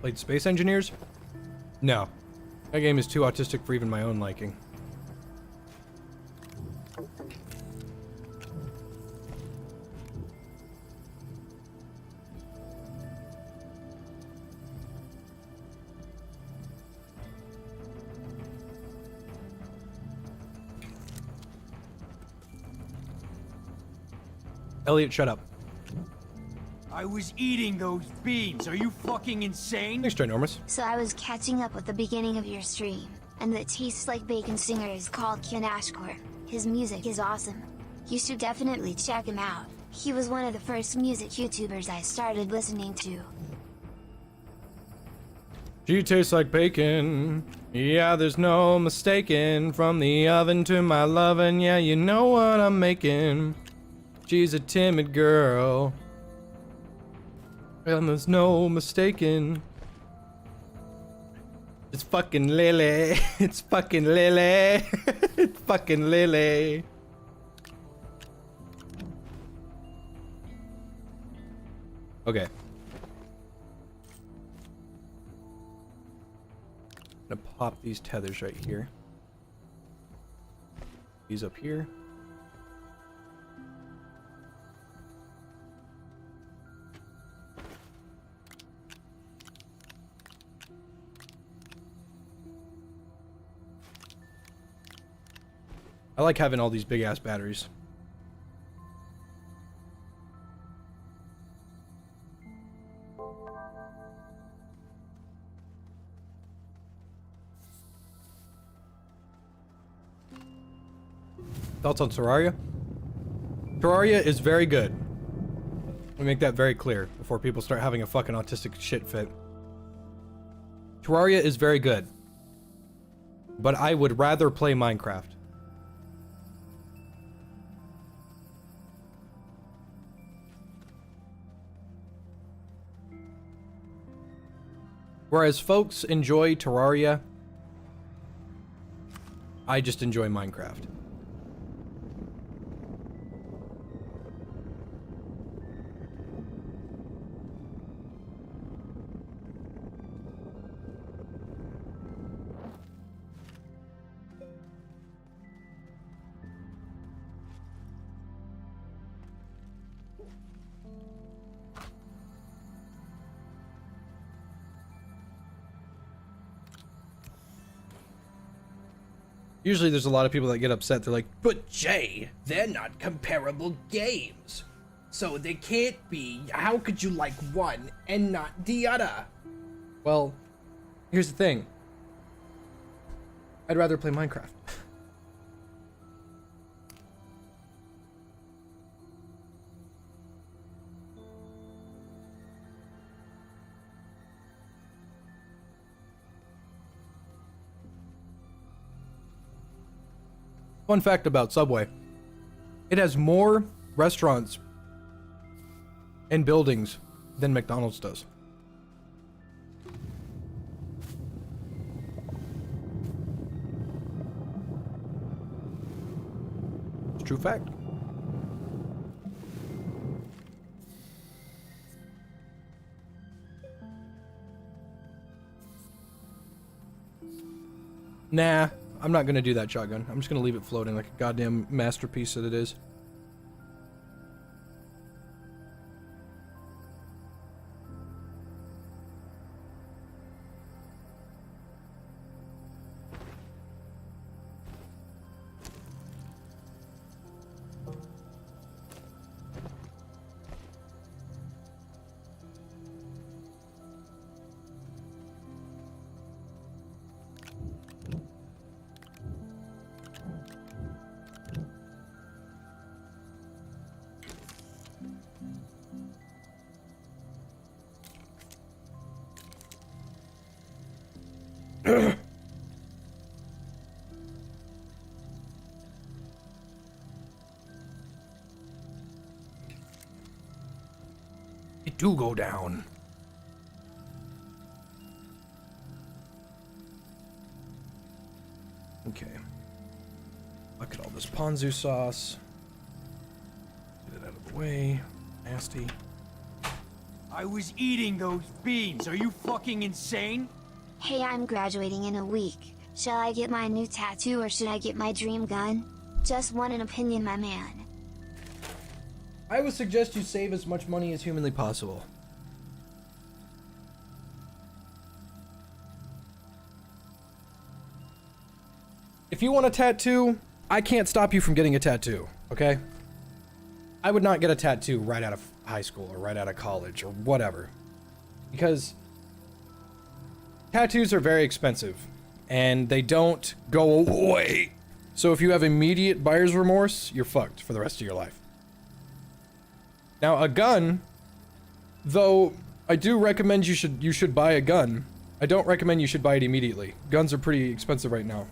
Played Space Engineers? No. That game is too autistic for even my own liking. Elliot, shut up. I was eating those beans. Are you fucking insane? Thanks, Ginormous. So I was catching up with the beginning of your stream, and the Tastes Like Bacon singer is called Ken Ashcore. His music is awesome. You should definitely check him out. He was one of the first music YouTubers I started listening to. She tastes like bacon. Yeah, there's no mistaking. From the oven to my lovin', yeah, you know what I'm making. She's a timid girl. And there's no mistaking. It's fucking Lily. It's fucking Lily. It's fucking Lily. Okay. I'm gonna pop these tethers right here. These up here. I like having all these big ass batteries. Thoughts on Terraria? Terraria is very good. Let me make that very clear before people start having a fucking autistic shit fit. Terraria is very good, but I would rather play Minecraft. Whereas folks enjoy Terraria, I just enjoy Minecraft. Usually there's a lot of people that get upset. They're like, but Jay, they're not comparable games. So they can't be. How could you like one and not the other? Well, here's the thing. I'd rather play Minecraft. Fun fact about Subway. It has more restaurants and buildings than McDonald's does. It's a true fact. Nah. I'm not gonna do that shotgun. I'm just gonna leave it floating like a goddamn masterpiece that it is. It do go down. Okay. Look at all this ponzu sauce. Get it out of the way. Nasty. I was eating those beans. Are you fucking insane? Hey, I'm graduating in a week. Shall I get my new tattoo or should I get my dream gun? Just want an opinion, my man. I would suggest you save as much money as humanly possible. If you want a tattoo, I can't stop you from getting a tattoo, okay? I would not get a tattoo right out of high school or right out of college or whatever. Because tattoos are very expensive and they don't go away. So if you have immediate buyer's remorse, you're fucked for the rest of your life. Now, a gun, though I do recommend you should buy a gun, I don't recommend you should buy it immediately. Guns are pretty expensive right now.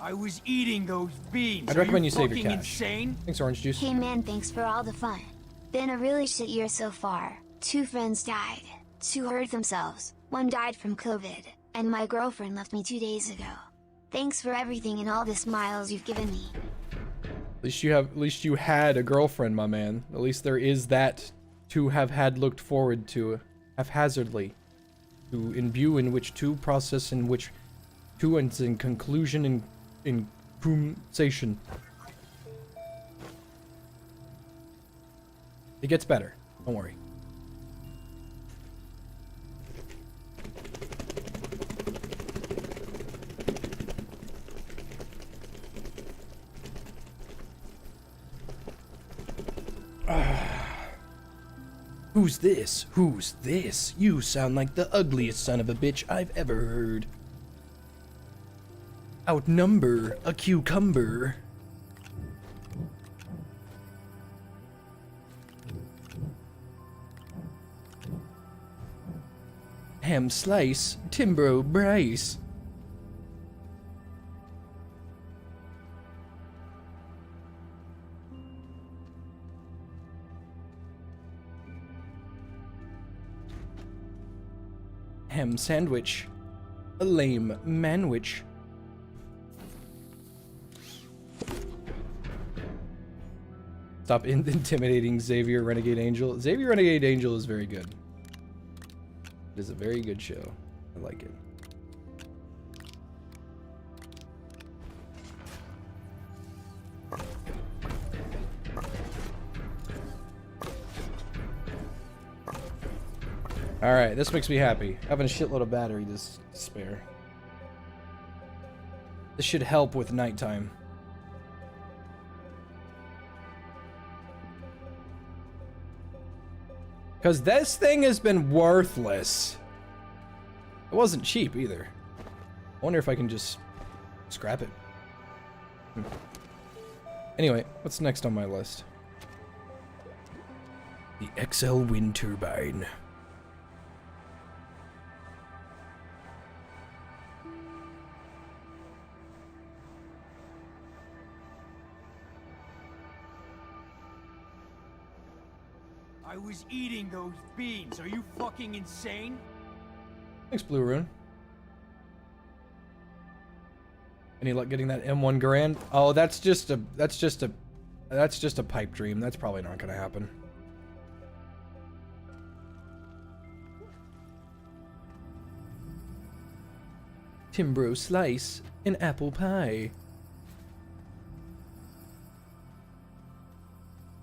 I was eating those beans. I'd recommend you save your fucking cash. Insane? Thanks, orange juice. Hey man, thanks for all the fun. Been a really shit year so far. 2 friends died. 2 hurt themselves. 1 died from COVID. And my girlfriend left me 2 days ago. Thanks for everything and all the smiles you've given me. At least you had a girlfriend, my man. At least there is that to have had looked forward to haphazardly. To imbue in which to process in which to ends in conclusion in conversation. It gets better. Don't worry. Who's this? Who's this? You sound like the ugliest son of a bitch I've ever heard. Outnumber a cucumber. Ham slice, Timbro brace. Ham sandwich, a lame manwich. Stop intimidating Xavier Renegade Angel. Xavier Renegade Angel is very good. It is a very good show. I like it. Alright, this makes me happy. Having a shitload of battery to spare. This should help with nighttime. Because this thing has been worthless. It wasn't cheap either. I wonder if I can just scrap it. Anyway, what's next on my list? The XL wind turbine. I was eating those beans. Are you fucking insane? Thanks, Blue Rune. Any luck getting that M1 Grand? Oh, that's just a pipe dream. That's probably not gonna happen. Timbro slice, an apple pie.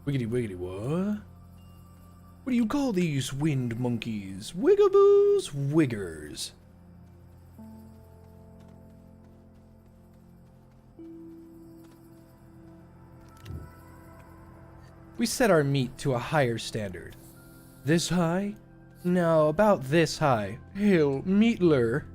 Wiggity wiggity what? What do you call these wind monkeys? Wiggaboos, wiggers. We set our meat to a higher standard. This high? No, about this high. Hail, meatler.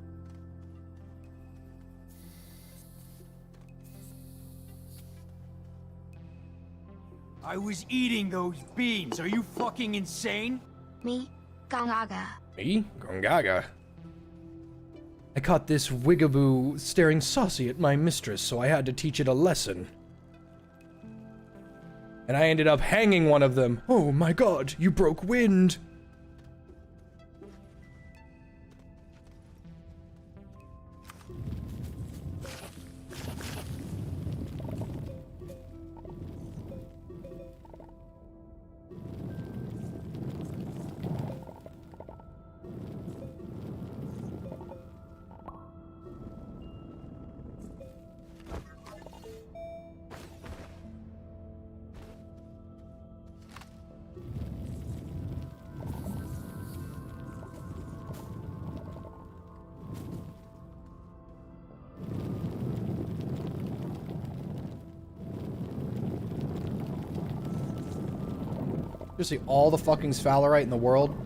I was eating those beans. Are you fucking insane? Me? Gongaga. Me? Gongaga. I caught this wigaboo staring saucy at my mistress, so I had to teach it a lesson. And I ended up hanging one of them. Oh my god, you broke wind! Seriously, all the fucking sphalerite in the world?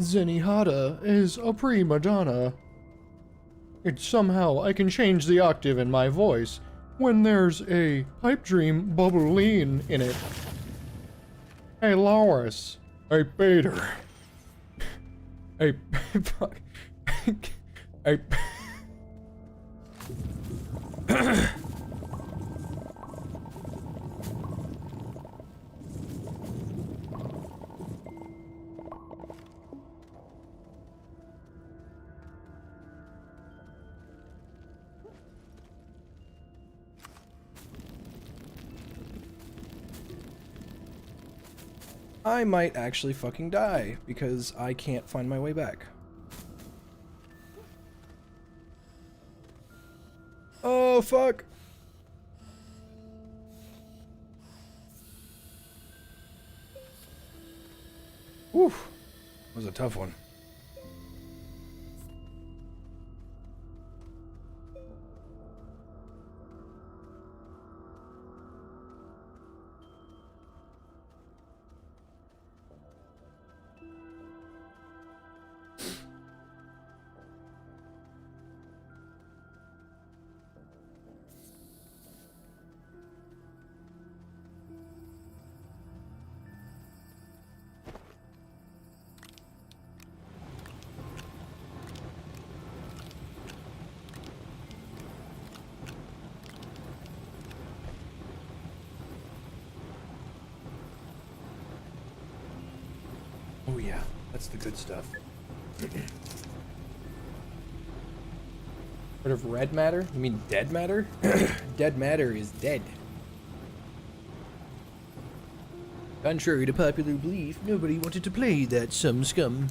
Zenihata is a prima donna. It's somehow I can change the octave in my voice when there's a pipe dream bubbling in it. Hey Loris, I paid her. I fuck. I I might actually fucking die because I can't find my way back. Oh, fuck. Whew. That was a tough one. That's the good stuff. Heard of red matter? You mean dead matter? Dead matter is dead. Contrary to popular belief, nobody wanted to play that some scum.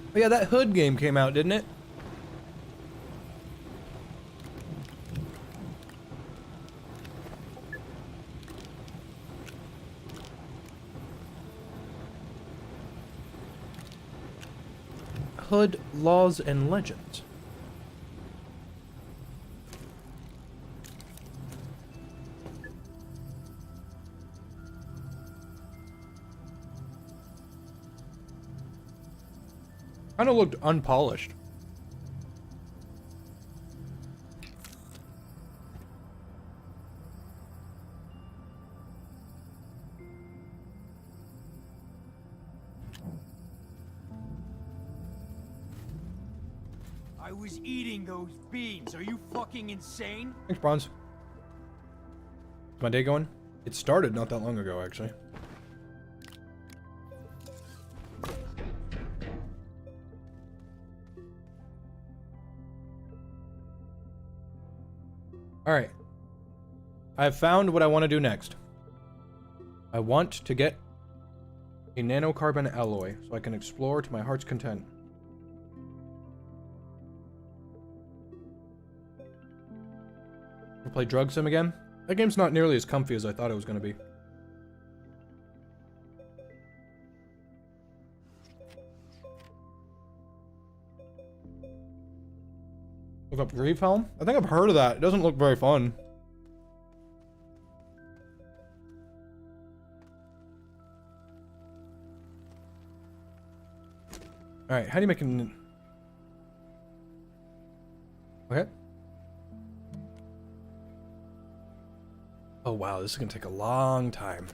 Oh yeah, that Hood game came out, didn't it? Hood Laws and Legends. Kind of looked unpolished. I was eating those beans. Are you fucking insane? Thanks, Bronze. Is my day going? It started not that long ago, actually. Alright. I've found what I want to do next. I want to get a nanocarbon alloy so I can explore to my heart's content. Play Drug Sim again? That game's not nearly as comfy as I thought it was going to be. Look up Grief Helm? I think I've heard of that. It doesn't look very fun. Alright, how do you make an... Okay. Oh wow, this is gonna take a long time.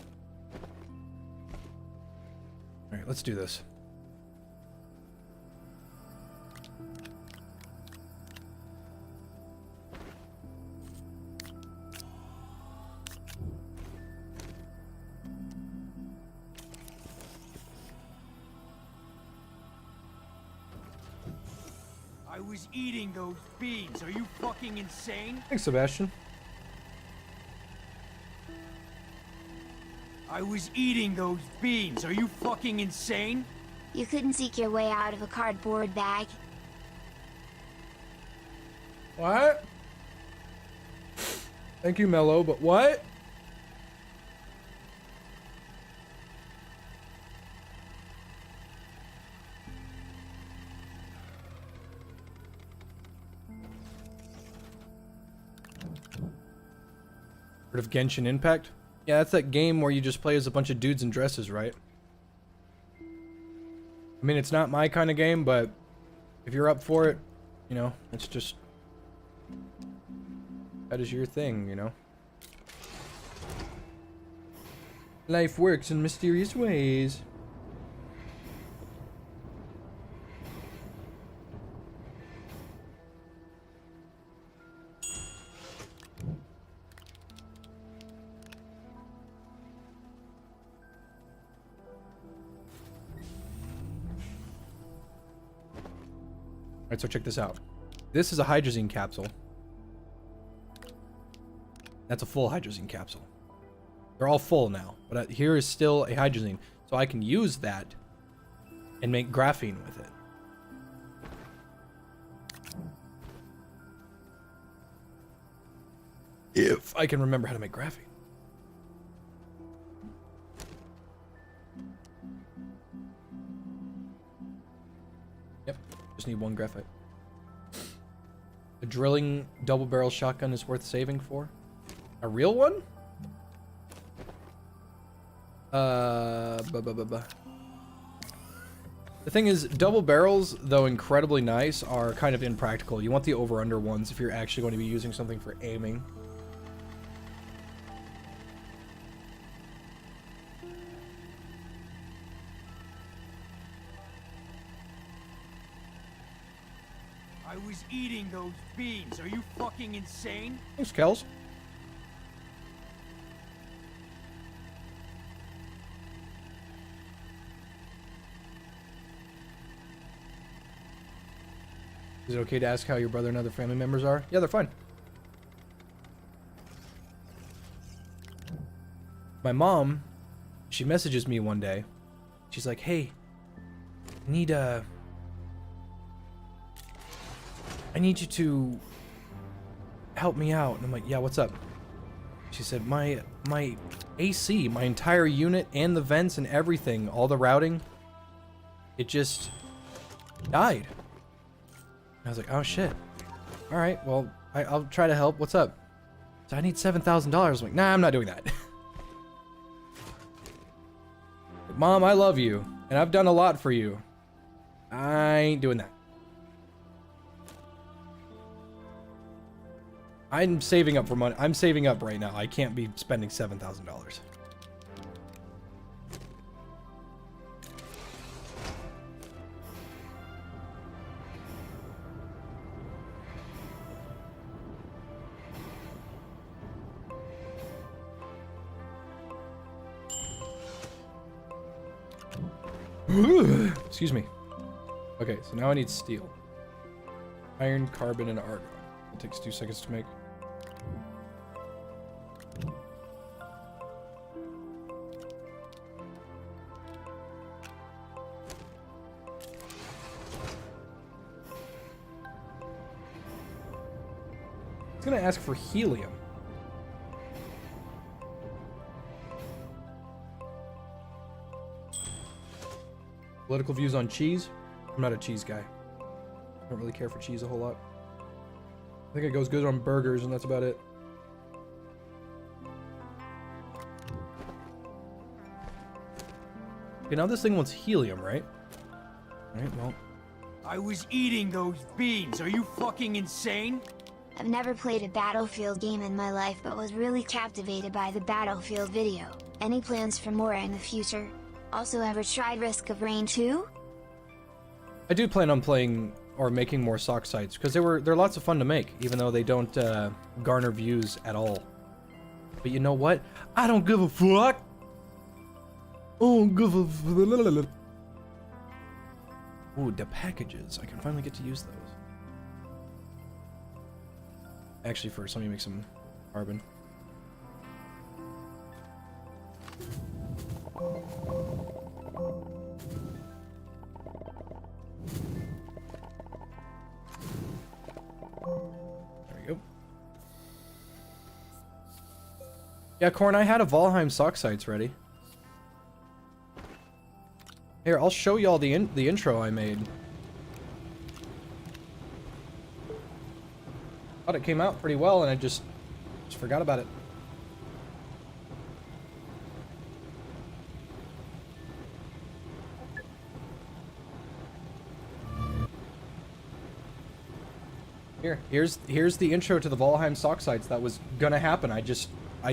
Alright, let's do this. I was eating those beans. Are you fucking insane? Thanks, Sebastian. I was eating those beans. Are you fucking insane? You couldn't seek your way out of a cardboard bag. What? Thank you, Mello, but what? Heard of Genshin Impact? Yeah, that's that game where you just play as a bunch of dudes in dresses, right? I mean, it's not my kind of game, but if you're up for it, you know, it's just... that is your thing, you know? Life works in mysterious ways. Alright, so check this out. This is a hydrazine capsule. That's a full hydrazine capsule. They're all full now, but here is still a hydrazine. So I can use that and make graphene with it. If if I can remember how to make graphite. Yep, just need 1 graphite. A drilling double-barrel shotgun is worth saving for. A real one? The thing is, double barrels, though incredibly nice, are kind of impractical. You want the over-under ones if you're actually going to be using something for aiming. I was eating those beans. Are you fucking insane? Thanks, Kels. Is it okay to ask how your brother and other family members are? Yeah, they're fine. My mom, she messages me one day. She's like, hey, I need you to help me out. And I'm like, yeah, what's up? She said, my AC, my entire unit and the vents and everything, all the routing, it just died. I was like, oh shit. All right, well, I'll try to help. What's up? So I need $7,000. I'm like, nah, I'm not doing that. Mom, I love you, and I've done a lot for you. I ain't doing that. I'm saving up for money. I'm saving up right now. I can't be spending $7,000. Excuse me. Okay, so now I need steel. Iron, carbon, and argon. It takes 2 seconds to make. It's gonna ask for helium. Political views on cheese? I'm not a cheese guy. I don't really care for cheese a whole lot. I think it goes good on burgers, and that's about it. Okay, now this thing wants helium, right? Alright, well. I was eating those beans. Are you fucking insane? I've never played a Battlefield game in my life but was really captivated by the Battlefield video. Any plans for more in the future? Also ever tried Risk of Rain 2? I do plan on playing or making more sock sites because they're lots of fun to make, even though they don't garner views at all. But you know what? I don't give a fuck. Oh, give a. Ooh, the packages. I can finally get to use those. Actually, first, let me make some carbon. There we go. Yeah, Corn, I had a Valheim sock sites ready. Here, I'll show y'all the intro I made. Thought it came out pretty well, and I just forgot about it. Here's the intro to the Valheim sock sites that was gonna happen. I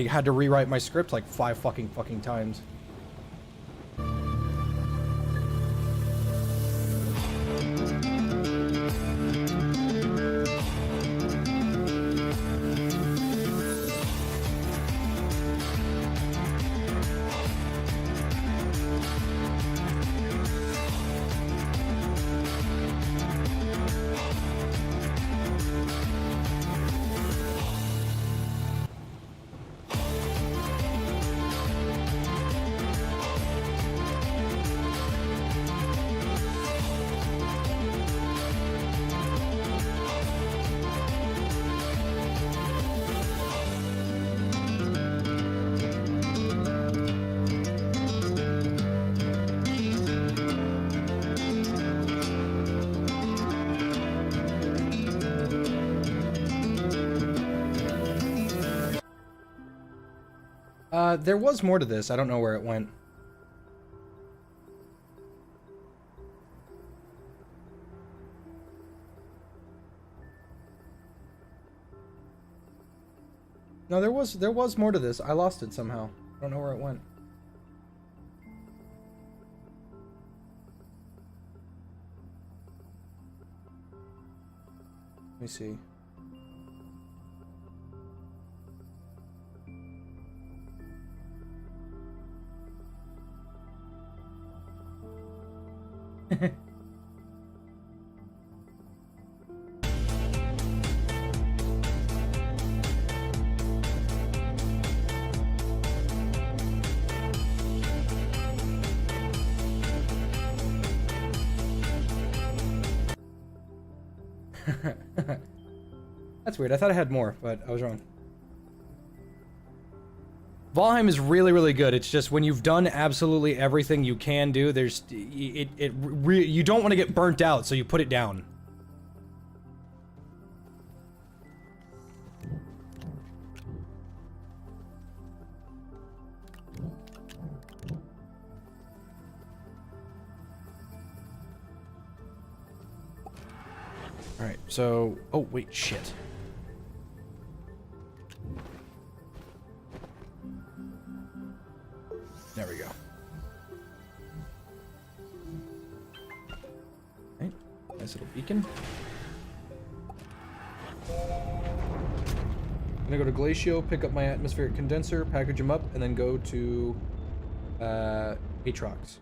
had to rewrite my script like 5 fucking times. There was more to this. I don't know where it went. No, there was more to this. I lost it somehow. I don't know where it went. Let me see. That's weird. I thought I had more, but I was wrong. Valheim is really, really good. It's just when you've done absolutely everything you can do, there's you don't want to get burnt out, so you put it down. All right. So, oh wait, shit. There we go. Right. Nice little beacon. I'm gonna go to Glacio, pick up my atmospheric condenser, package them up, and then go to Aatrox.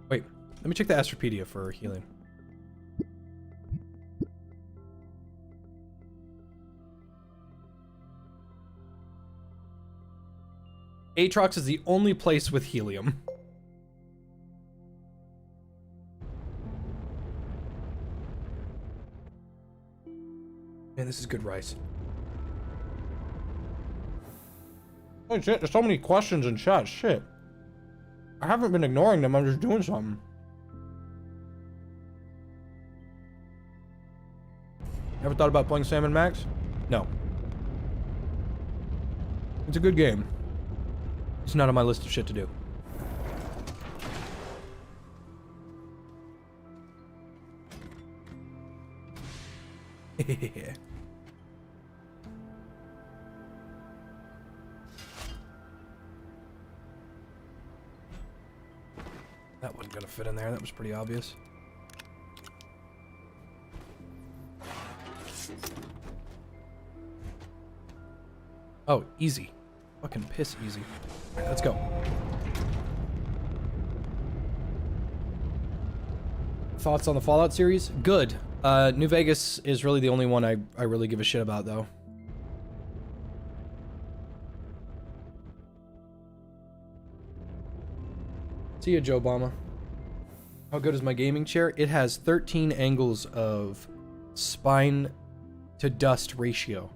Wait, let me check the Astropedia for healing. Aatrox is the only place with helium. Man, this is good rice. Oh shit, there's so many questions in chat, shit. I haven't been ignoring them, I'm just doing something. Ever thought about playing Sam & Max? No. It's a good game. It's not on my list of shit to do. That wasn't gonna fit in there, that was pretty obvious. Oh, easy. Fucking piss easy. Alright, let's go. Thoughts on the Fallout series? Good. New Vegas is really the only one I really give a shit about, though. See ya, Joe Obama. How good is my gaming chair? It has 13 angles of spine to dust ratio.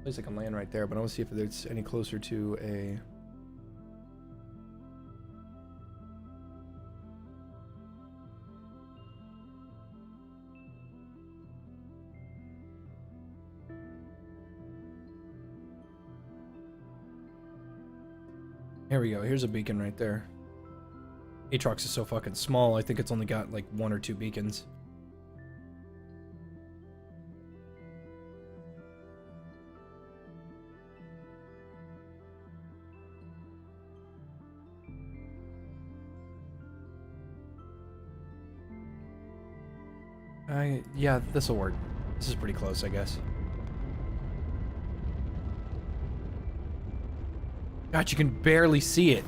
Looks like I'm laying right there, but I want to see if it's any closer to a... Here we go. Here's a beacon right there. Aatrox is so fucking small. I think it's only got like 1 or 2 beacons. Yeah, this'll work. This is pretty close, I guess. God, you can barely see it.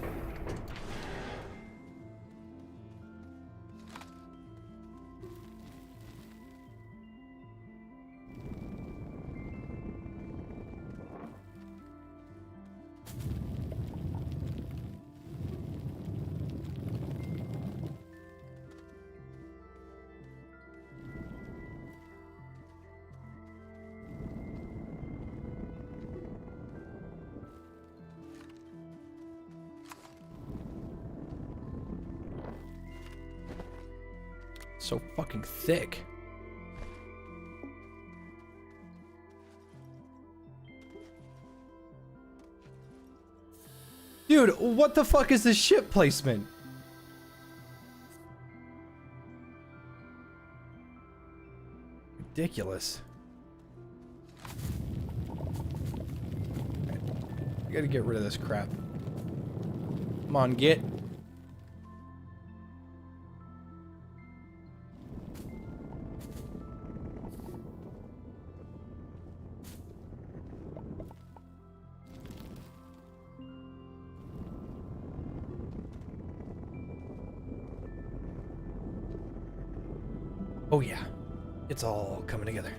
So fucking thick. Dude, what the fuck is this ship placement? Ridiculous. I gotta get rid of this crap. Come on, get. Oh yeah, it's all coming together.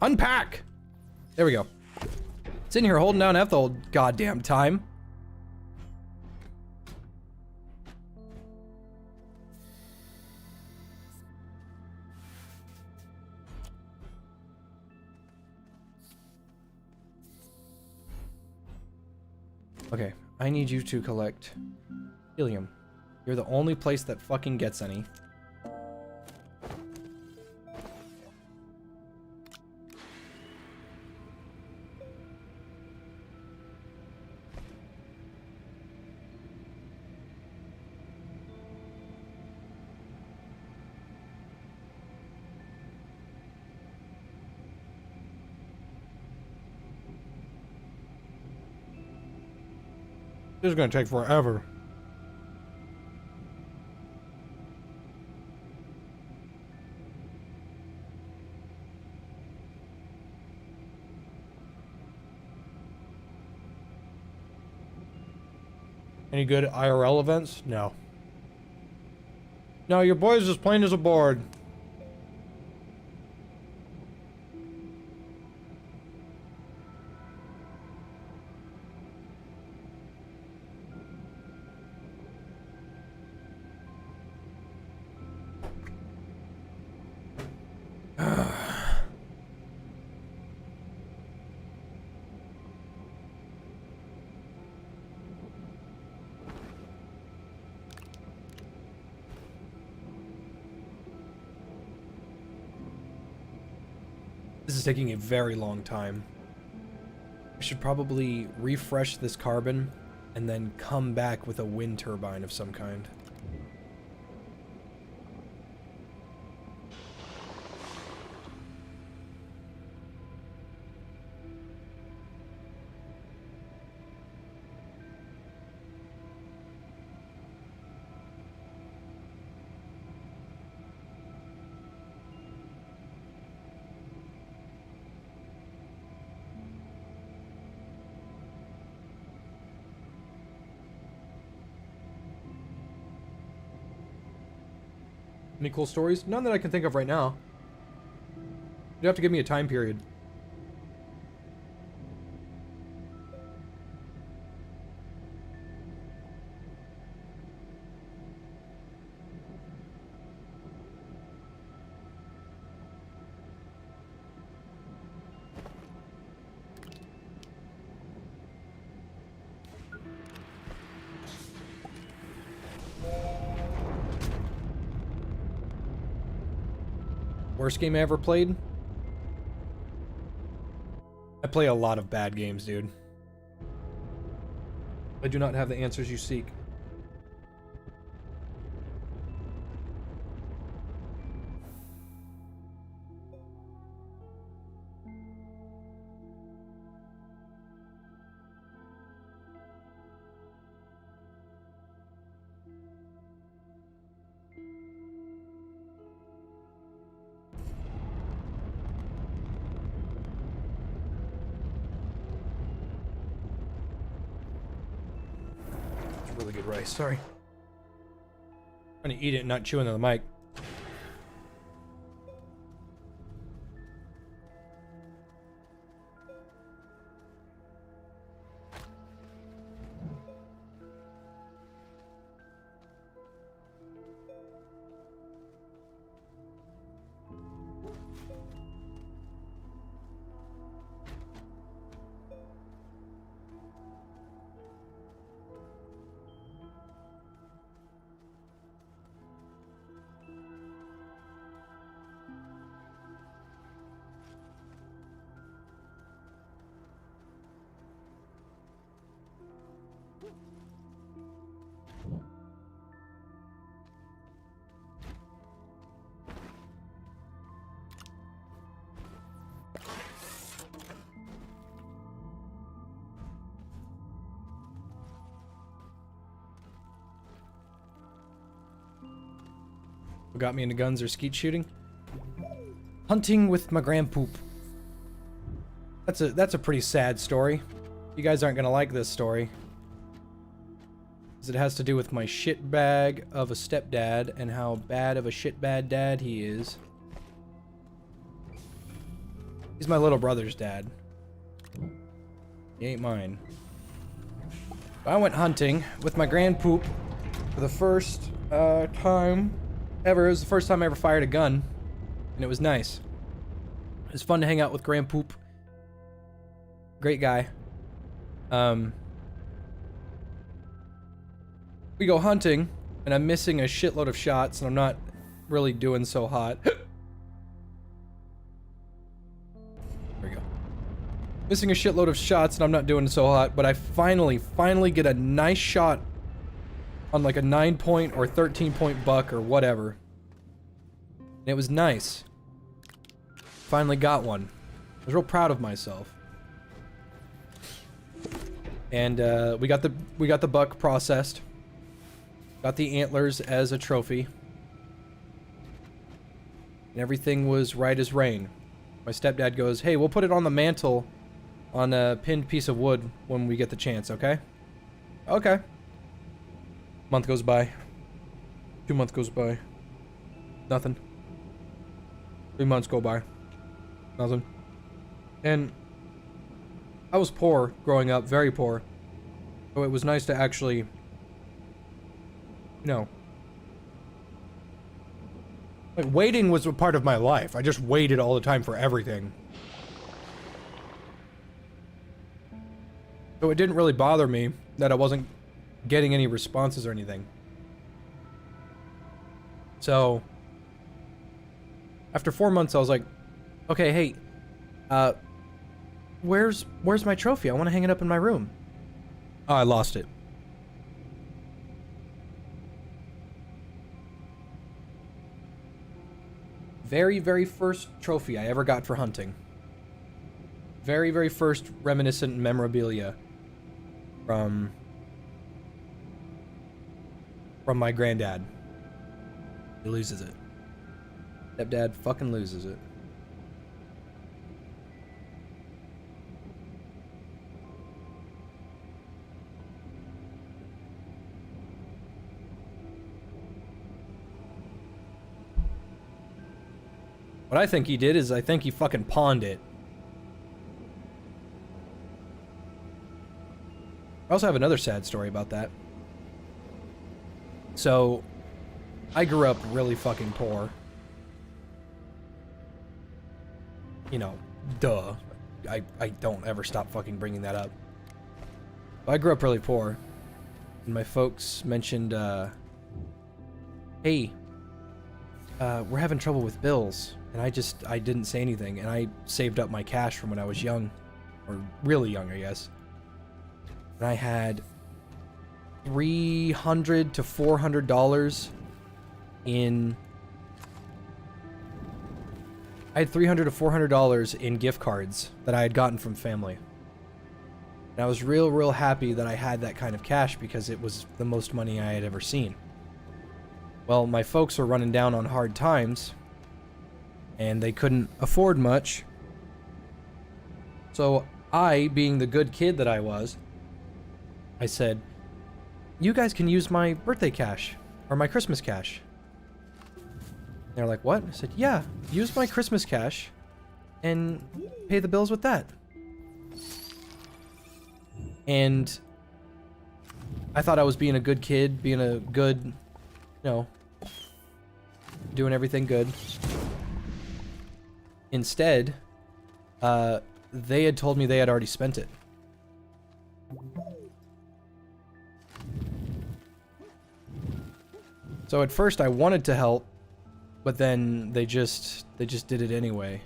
Unpack! There we go. It's in here holding down F the whole goddamn time. Okay, I need you to collect helium. You're the only place that fucking gets any. This is gonna take forever. Any good IRL events? No. No, your boy's just playing as a board. This is taking a very long time. I should probably refresh this carbon and then come back with a wind turbine of some kind. Any cool stories? None that I can think of right now. You have to give me a time period. Worst game I ever played? I play a lot of bad games, dude. I do not have the answers you seek. Really good rice, sorry. Trying to eat it and not chew into the mic. What got me into guns or skeet shooting? Hunting with my grandpoop. That's a pretty sad story. You guys aren't gonna like this story. 'Cause it has to do with my shitbag of a stepdad and how bad of a shitbad dad he is. He's my little brother's dad. He ain't mine. I went hunting with my grandpoop for the first time ever. It was the first time I ever fired a gun, and it was nice. It was fun to hang out with grandpoop. Great guy. We go hunting, and I'm missing a shitload of shots, and I'm not really doing so hot. There we go. Missing a shitload of shots, and I'm not doing so hot, but I finally get a nice shot on like a 9-point or 13-point buck or whatever. And it was nice. Finally got one. I was real proud of myself. And we got the buck processed. Got the antlers as a trophy. And everything was right as rain. My stepdad goes, "Hey, we'll put it on the mantle on a pinned piece of wood when we get the chance, okay?" Okay. Month goes by. 2 months goes by. Nothing. 3 months go by. Nothing. And I was poor growing up, very poor. So it was nice to actually, you know, like waiting was a part of my life. I just waited all the time for everything. So it didn't really bother me that I wasn't getting any responses or anything. So after 4 months, I was like, okay, hey, where's my trophy? I want to hang it up in my room. Oh, I lost it. Very, very first trophy I ever got for hunting. Very, very first reminiscent memorabilia from my granddad. He loses it. Stepdad fucking loses it. What I think he did is I think he fucking pawned it. I also have another sad story about that. So, I grew up really fucking poor. You know, duh. I don't ever stop fucking bringing that up. But I grew up really poor. And my folks mentioned, hey, we're having trouble with bills. And I didn't say anything. And I saved up my cash from when I was young. Or really young, I guess. And I had $300 to $400 in... I had $300 to $400 in gift cards that I had gotten from family. And I was real happy that I had that kind of cash because it was the most money I had ever seen. Well, my folks were running down on hard times, and they couldn't afford much. So I, being the good kid that I was, I said, you guys can use my birthday cash, or my Christmas cash. They're like, what? I said, yeah, use my Christmas cash and pay the bills with that. And I thought I was being a good kid, being a good, you know, doing everything good. Instead, they had told me they had already spent it. So at first I wanted to help, but then they just did it anyway.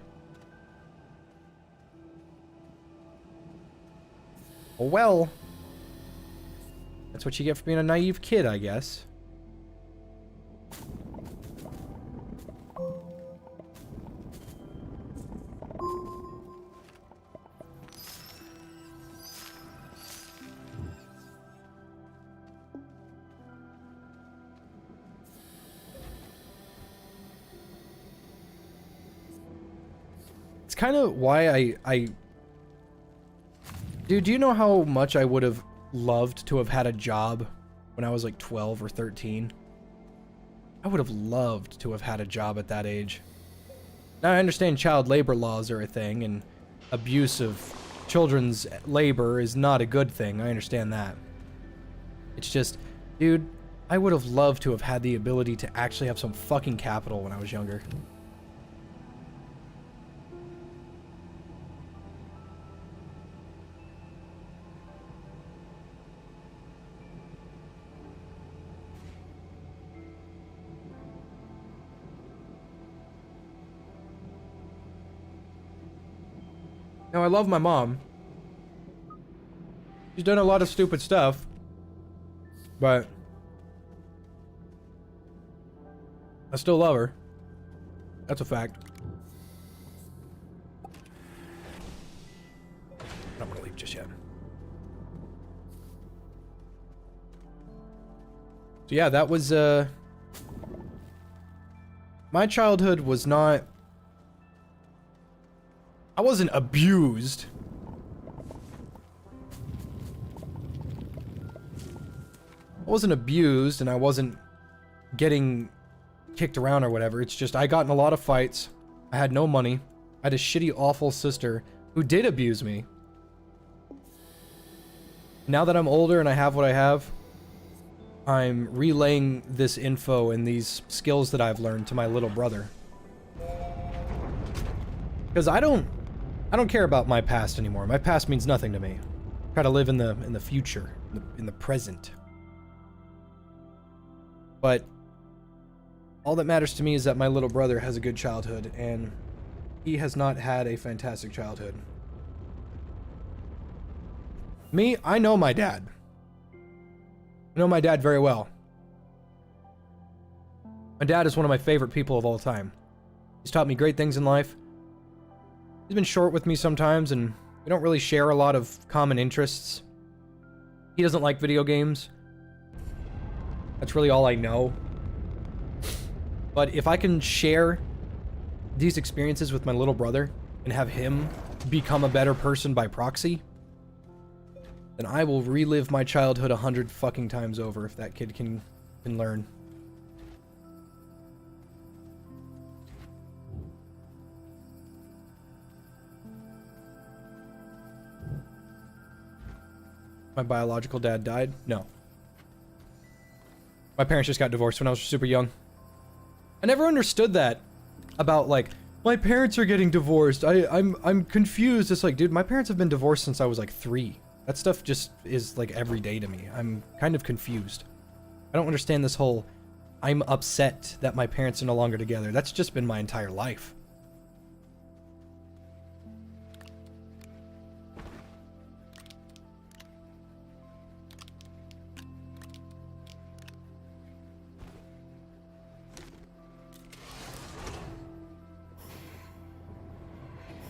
Oh well. That's what you get for being a naive kid, I guess. It's kind of why Dude, do you know how much I would have loved to have had a job when I was like 12 or 13? I would have loved to have had a job at that age. Now I understand child labor laws are a thing, and abuse of children's labor is not a good thing. I understand that. It's just, dude, I would have loved to have had the ability to actually have some fucking capital when I was younger. Now, I love my mom. She's done a lot of stupid stuff. But I still love her. That's a fact. I'm not gonna leave just yet. So yeah, that was, my childhood was not... I wasn't abused. I wasn't abused, and I wasn't getting kicked around or whatever. It's just I got in a lot of fights. I had no money. I had a shitty, awful sister who did abuse me. Now that I'm older and I have what I have, I'm relaying this info and these skills that I've learned to my little brother. Because I don't care about my past anymore. My past means nothing to me. I try to live in the future, in the present. But all that matters to me is that my little brother has a good childhood, and he has not had a fantastic childhood. Me, I know my dad. I know my dad very well. My dad is one of my favorite people of all time. He's taught me great things in life. He's been short with me sometimes, and we don't really share a lot of common interests. He doesn't like video games. That's really all I know. But if I can share these experiences with my little brother and have him become a better person by proxy, then I will relive my childhood 100 fucking times over if that kid can learn. My biological dad died? No. My parents just got divorced when I was super young. I never understood that about, like, my parents are getting divorced. I'm confused. It's like, dude, my parents have been divorced since I was like 3. That stuff just is like every day to me. I'm kind of confused. I don't understand this whole I'm upset that my parents are no longer together. That's just been my entire life.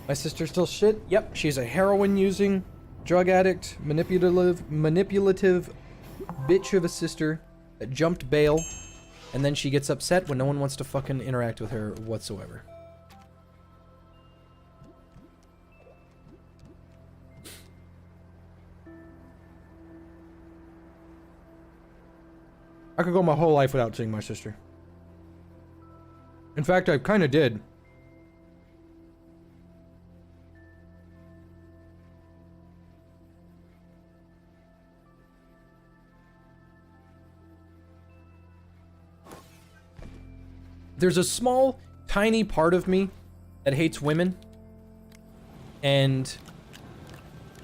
My sister's still shit? Yep, she's a heroin-using, drug addict, manipulative bitch of a sister that jumped bail, and then she gets upset when no one wants to fucking interact with her whatsoever. I could go my whole life without seeing my sister. In fact, I kind of did. There's a small, tiny part of me that hates women. And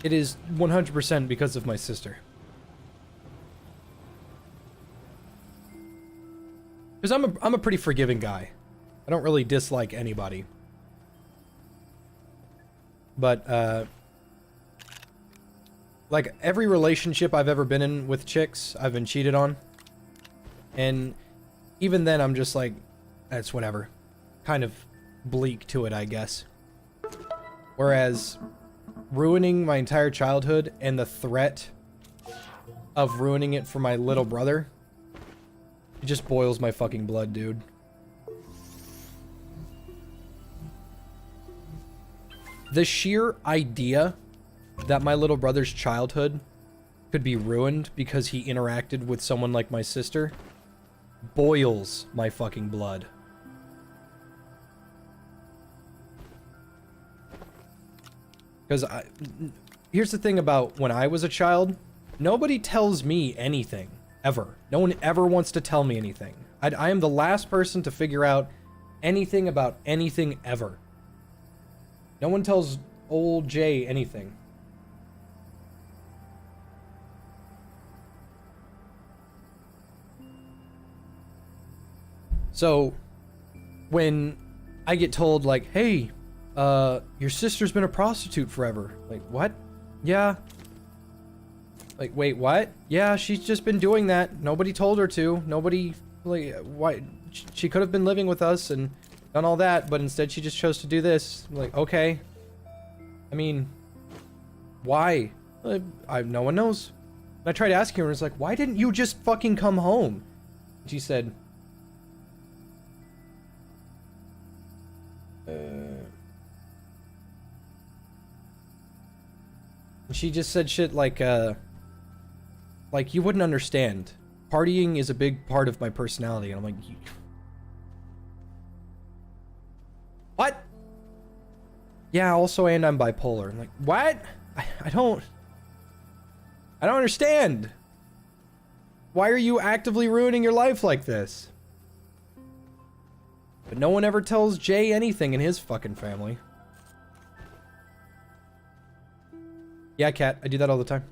it is 100% because of my sister. Because I'm a pretty forgiving guy. I don't really dislike anybody. But, like, every relationship I've ever been in with chicks, I've been cheated on. And even then, I'm just like, that's whatever. Kind of bleak to it, I guess. Whereas, ruining my entire childhood and the threat of ruining it for my little brother, it just boils my fucking blood, dude. The sheer idea that my little brother's childhood could be ruined because he interacted with someone like my sister boils my fucking blood. Because here's the thing about when I was a child, nobody tells me anything, ever. No one ever wants to tell me anything. I am the last person to figure out anything about anything ever. No one tells old Jay anything. So, when I get told, like, hey, your sister's been a prostitute forever. Like, what? Yeah. Like, wait, what? Yeah, she's just been doing that. Nobody told her to. Nobody, like, why? She could have been living with us and done all that, but instead she just chose to do this. I'm like, okay. I mean, why? No one knows. And I tried asking her, and it's like, why didn't you just fucking come home? And she said, she just said shit like you wouldn't understand. Partying is a big part of my personality. And I'm like, what? Yeah, also, and I'm bipolar. I'm like, what? I don't understand. Why are you actively ruining your life like this? But no one ever tells Jay anything in his fucking family. Yeah, Cat, I do that all the time.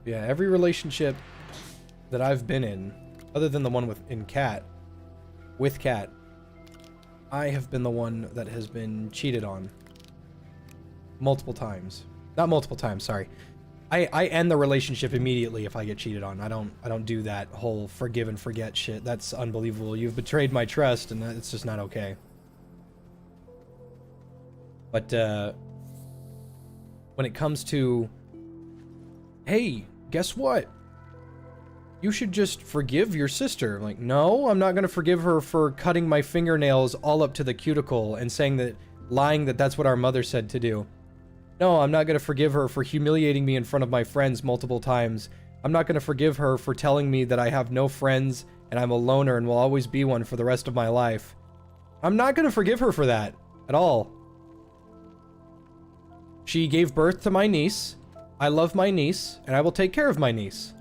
Yeah, every relationship that I've been in, other than the one with Cat, I have been the one that has been cheated on. Multiple times. Not multiple times, sorry. I end the relationship immediately if I get cheated on. I don't do that whole forgive and forget shit. That's unbelievable. You've betrayed my trust, and it's just not okay. But when it comes to, hey, guess what? You should just forgive your sister. I'm like, no, I'm not gonna forgive her for cutting my fingernails all up to the cuticle and lying that that's what our mother said to do. No, I'm not gonna forgive her for humiliating me in front of my friends multiple times. I'm not gonna forgive her for telling me that I have no friends and I'm a loner and will always be one for the rest of my life. I'm not gonna forgive her for that at all. She gave birth to my niece. I love my niece, and I will take care of my niece.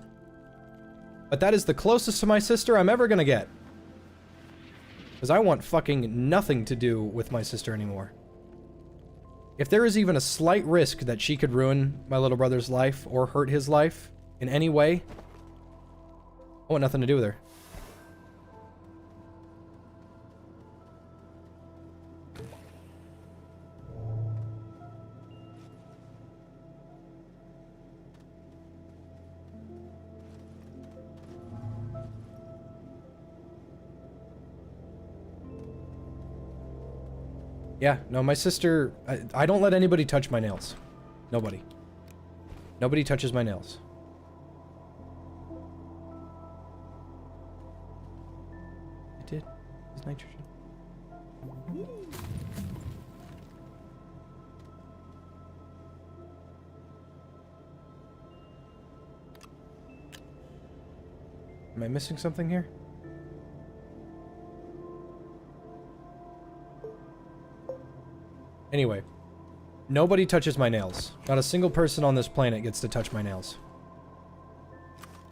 But that is the closest to my sister I'm ever gonna get. Because I want fucking nothing to do with my sister anymore. If there is even a slight risk that she could ruin my little brother's life or hurt his life in any way, I want nothing to do with her. Yeah, no, my sister, I don't let anybody touch my nails. Nobody. Nobody touches my nails. nitrogen. Am I missing something here? Anyway, nobody touches my nails. Not a single person on this planet gets to touch my nails.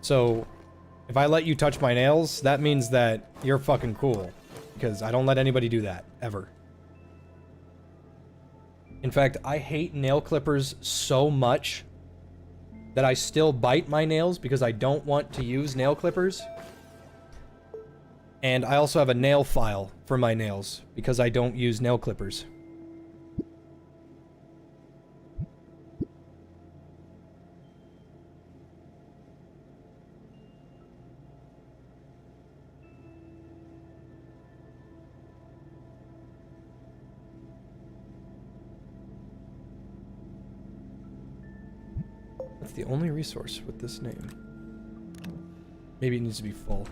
So, if I let you touch my nails, that means that you're fucking cool. Because I don't let anybody do that, ever. In fact, I hate nail clippers so much that I still bite my nails because I don't want to use nail clippers. And I also have a nail file for my nails because I don't use nail clippers. That's the only resource with this name. Maybe it needs to be full.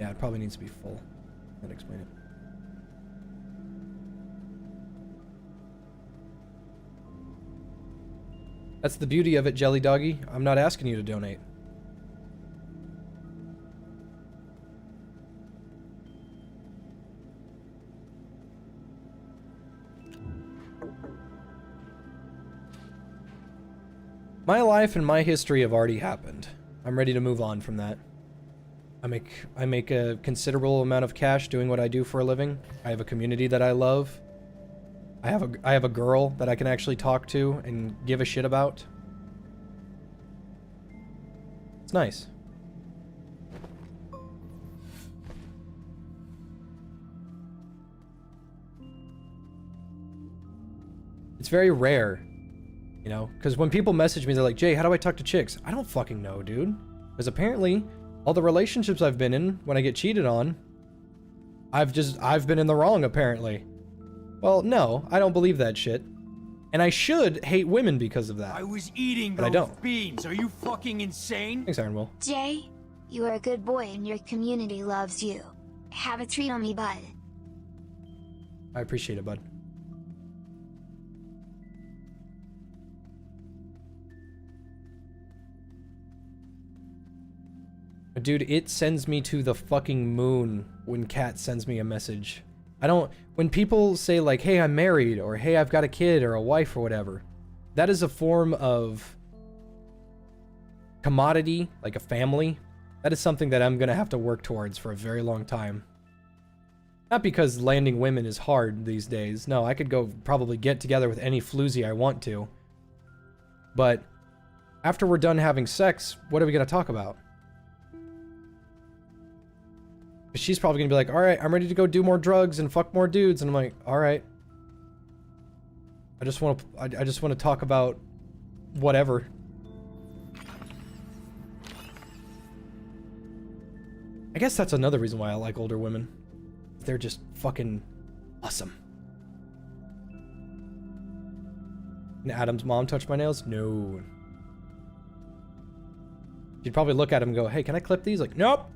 Yeah, it probably needs to be full. That'd explain it. That's the beauty of it, Jelly Doggy. I'm not asking you to donate. My life and my history have already happened. I'm ready to move on from that. I make a considerable amount of cash doing what I do for a living. I have a community that I love. I have a girl that I can actually talk to and give a shit about. It's nice. It's very rare, you know, because when people message me, they're like, Jay, how do I talk to chicks? I don't fucking know, dude. Because apparently, all the relationships I've been in, when I get cheated on, I've been in the wrong, apparently. Well, no, I don't believe that shit. And I should hate women because of that. I was eating But I those don't. beans. Are you fucking insane? Thanks, Iron Will. Jay, you are a good boy and your community loves you. Have a treat on me, bud. I appreciate it, bud. Dude, it sends me to the fucking moon when Kat sends me a message. When people say like, hey, I'm married, or hey, I've got a kid or a wife or whatever, that is a form of commodity, like a family. That is something that I'm gonna have to work towards for a very long time. Not because landing women is hard these days. No, I could go probably get together with any floozy I want to. But after we're done having sex, what are we gonna talk about? She's probably gonna be like, all right, I'm ready to go do more drugs and fuck more dudes. And I'm like, all right. I just want to talk about whatever. I guess that's another reason why I like older women. They're just fucking awesome. And Adam's mom touched my nails? No. She'd probably look at him and go, hey, can I clip these? Like, nope.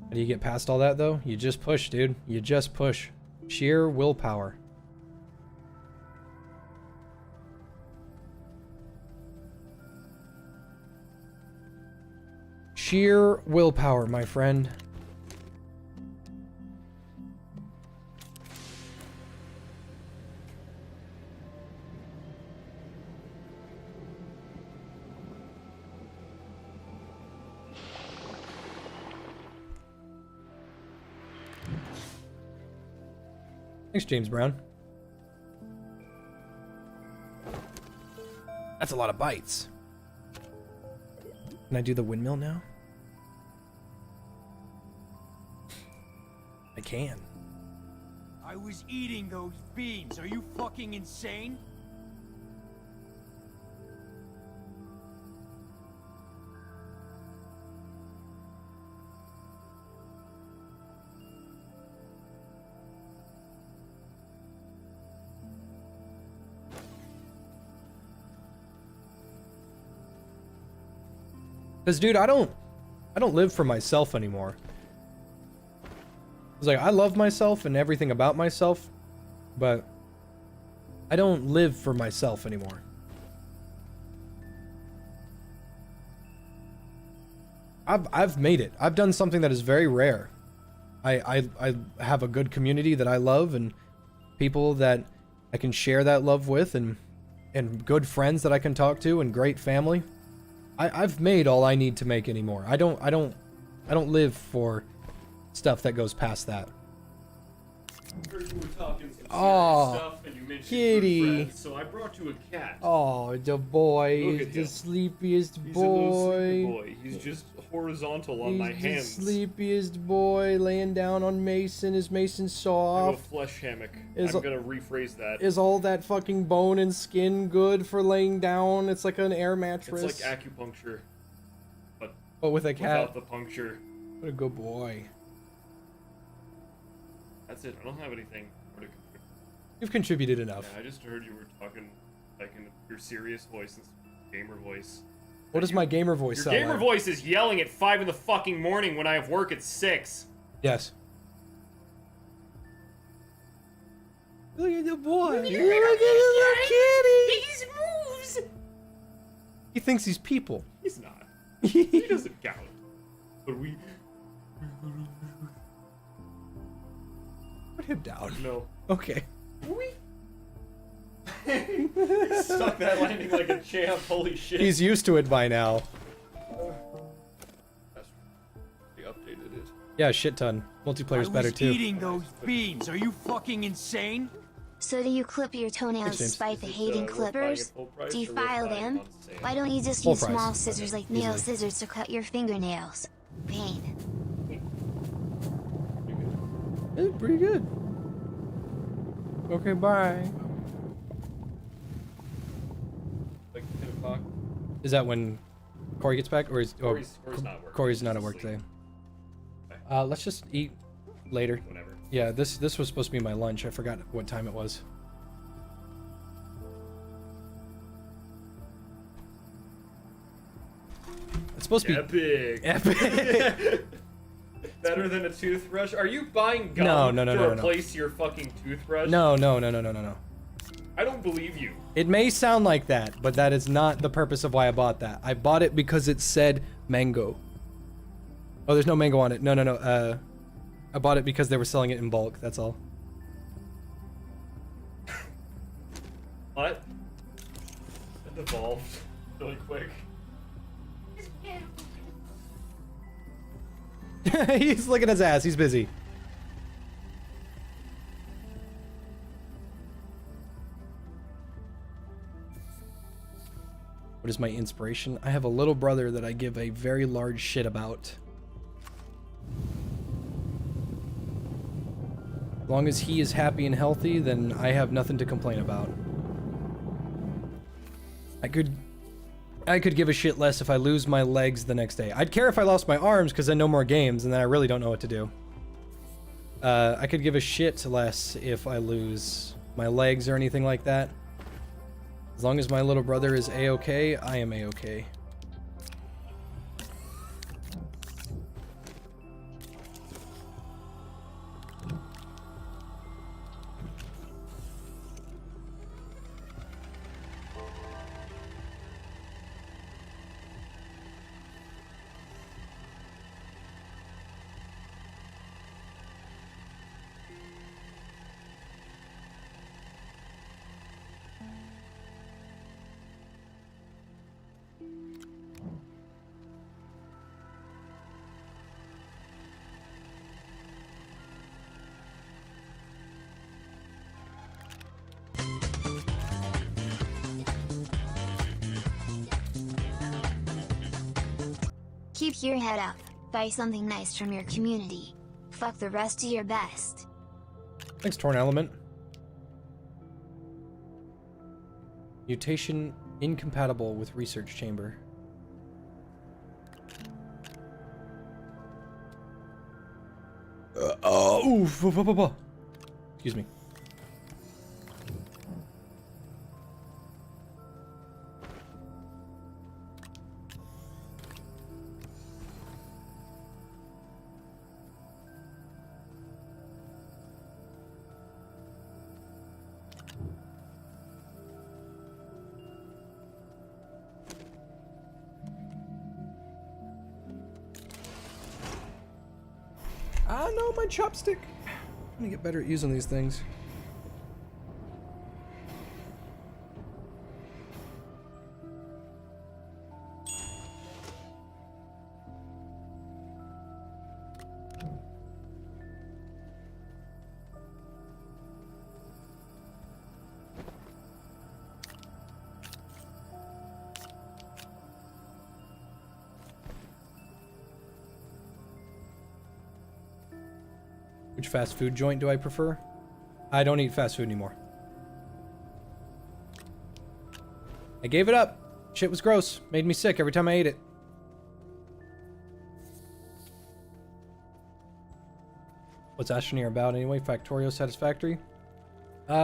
How do you get past all that, though? You just push, dude. You just push. Sheer willpower. Sheer willpower, my friend. Thanks, James Brown. That's a lot of bites. Can I do the windmill now? I can. I was eating those beans. Are you fucking insane? Cause dude, I don't live for myself anymore. It's like I love myself and everything about myself, but I don't live for myself anymore. I've made it. I've done something that is very rare. I have a good community that I love and people that I can share that love with and good friends that I can talk to and great family. I've made all I need to make anymore. I don't live for stuff that goes past that. Heard you were talking some serious Aw, stuff and you mentioned kitty. good friends, so I brought you a cat. Oh, the boy Look is at the him. sleepiest He's a little sleepy boy. boy. He's just horizontal on He's my the hands. sleepiest boy laying down on Mason. Is Mason I have a soft? flesh hammock. Is I'm a- gonna rephrase that. Is all that fucking bone and skin good for laying down? It's like an air mattress. It's like acupuncture, but but with a cat. without the puncture. What a good boy. That's it. I don't have anything more to contribute. You've contributed enough. Yeah, I just heard you were talking like in your serious voice instead of gamer voice. What does my gamer voice Your sound gamer like? voice is yelling at 5 in the fucking morning when I have work at 6. Yes. Look at the boy. Look at his little kitty. He moves. He thinks he's people. He's not. He doesn't count. But we Put him down. no. Okay. Stuck that landing like a champ. Holy shit. He's used to it by now. That's the updated it. Yeah, shit ton. Multiplayer's better too. eating those beans. Are you fucking insane? So do you clip your toenails Thanks, James. despite the Is it, hating worth buying clippers? at full price Do you or worth file buying them? on sale? Why don't you just Full use price. small scissors like nail Easily. scissors to cut your fingernails? Pain. It's pretty good. Okay, bye. Like 10 o'clock? Is that when Corey gets back, or is Corey's not working. Corey's not at He's work asleep. today? Let's just eat later. Whatever. Yeah, this was supposed to be my lunch. I forgot what time it was. It's supposed to be Epic. epic. Better than a toothbrush? Are you buying gum No, to no. replace your fucking toothbrush? No. I don't believe you. It may sound like that, but that is not the purpose of why I bought that. I bought it because it said mango. Oh, there's no mango on it. No. I bought it because they were selling it in bulk. That's all. What? It evolved really quick. He's licking his ass. He's busy. What is my inspiration? I have a little brother that I give a very large shit about. As long as he is happy and healthy, then I have nothing to complain about. I could give a shit less if I lose my legs the next day. I'd care if I lost my arms because then no more games and then I really don't know what to do. I could give a shit less if I lose my legs or anything like that. As long as my little brother is A-okay, I am A-okay. Keep your head up, buy something nice from your community. Fuck the rest of your best. Thanks, Torn Element. Mutation incompatible with research chamber. Excuse me. Ah, no, my chopstick. I'm gonna get better at using these things. Which fast food joint do I prefer? I don't eat fast food anymore. I gave it up. Shit was gross. Made me sick every time I ate it. What's Astroneer about anyway? Factorio Satisfactory?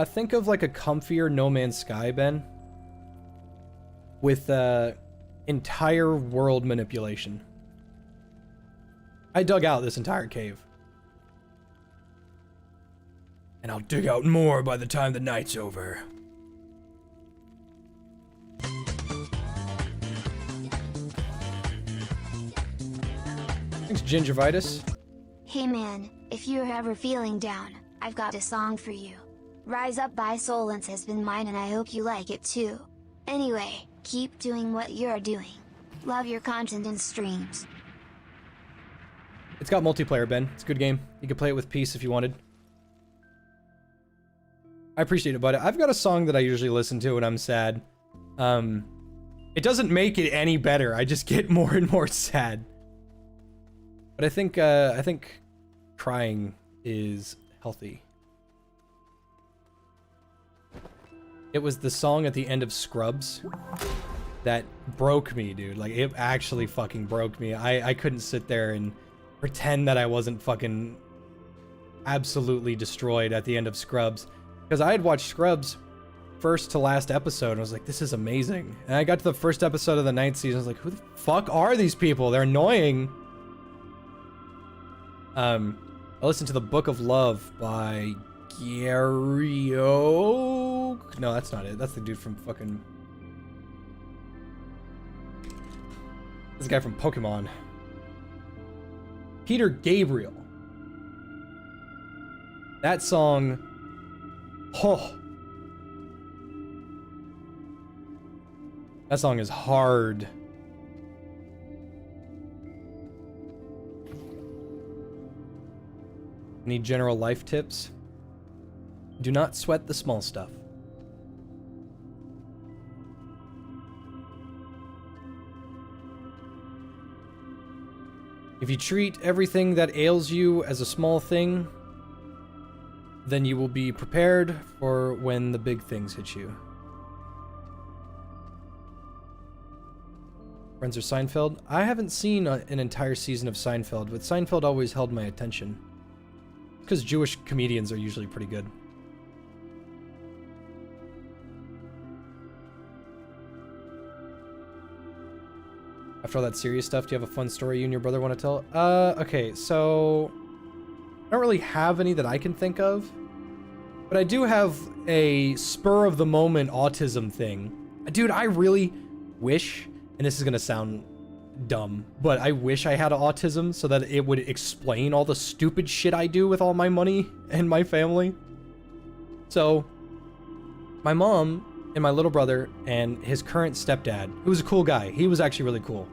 Think of like a comfier No Man's Sky, Ben. With entire world manipulation. I dug out this entire cave. And I'll dig out more by the time the night's over. Thanks, Gingivitis. Hey man, if you're ever feeling down, I've got a song for you. Rise Up by Solence has been mine and I hope you like it too. Anyway, keep doing what you're doing. Love your content and streams. It's got multiplayer, Ben. It's a good game. You could play it with peace if you wanted. I appreciate it, buddy. I've got a song that I usually listen to when I'm sad. It doesn't make it any better. I just get more and more sad. But I think crying is healthy. It was the song at the end of Scrubs that broke me, dude. Like, it actually fucking broke me. I couldn't sit there and pretend that I wasn't fucking absolutely destroyed at the end of Scrubs. Because I had watched Scrubs first to last episode, and I was like, this is amazing. And I got to the first episode of the 9th season, I was like, who the fuck are these people? They're annoying. I listened to The Book of Love by Gary Oak. No, that's not it. That's the dude from fucking... This guy from Pokemon. Peter Gabriel. That song... Oh. That song is hard. Need general life tips? Do not sweat the small stuff. If you treat everything that ails you as a small thing, then you will be prepared for when the big things hit you. Friends of Seinfeld? I haven't seen an entire season of Seinfeld, but Seinfeld always held my attention. Because Jewish comedians are usually pretty good. After all that serious stuff, do you have a fun story you and your brother want to tell? Okay, so... I don't really have any that I can think of. But I do have a spur-of-the-moment autism thing. Dude, I really wish, and this is gonna sound dumb, but I wish I had autism so that it would explain all the stupid shit I do with all my money and my family. So, my mom and my little brother and his current stepdad, who was a cool guy, he was actually really cool.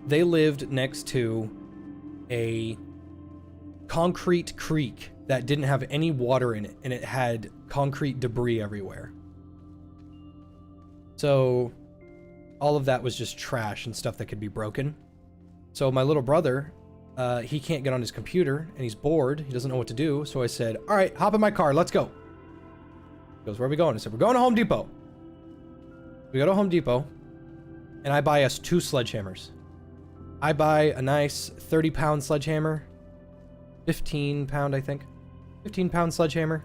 They lived next to a concrete creek that didn't have any water in it, and it had concrete debris everywhere. So all of that was just trash and stuff that could be broken. So my little brother, he can't get on his computer and he's bored. He doesn't know what to do. So I said, all right, hop in my car. Let's go. He goes, where are we going? I said, we're going to Home Depot. We go to Home Depot and I buy us 2 sledgehammers. I buy a nice 30-pound sledgehammer, 15-pound, I think, 15-pound sledgehammer.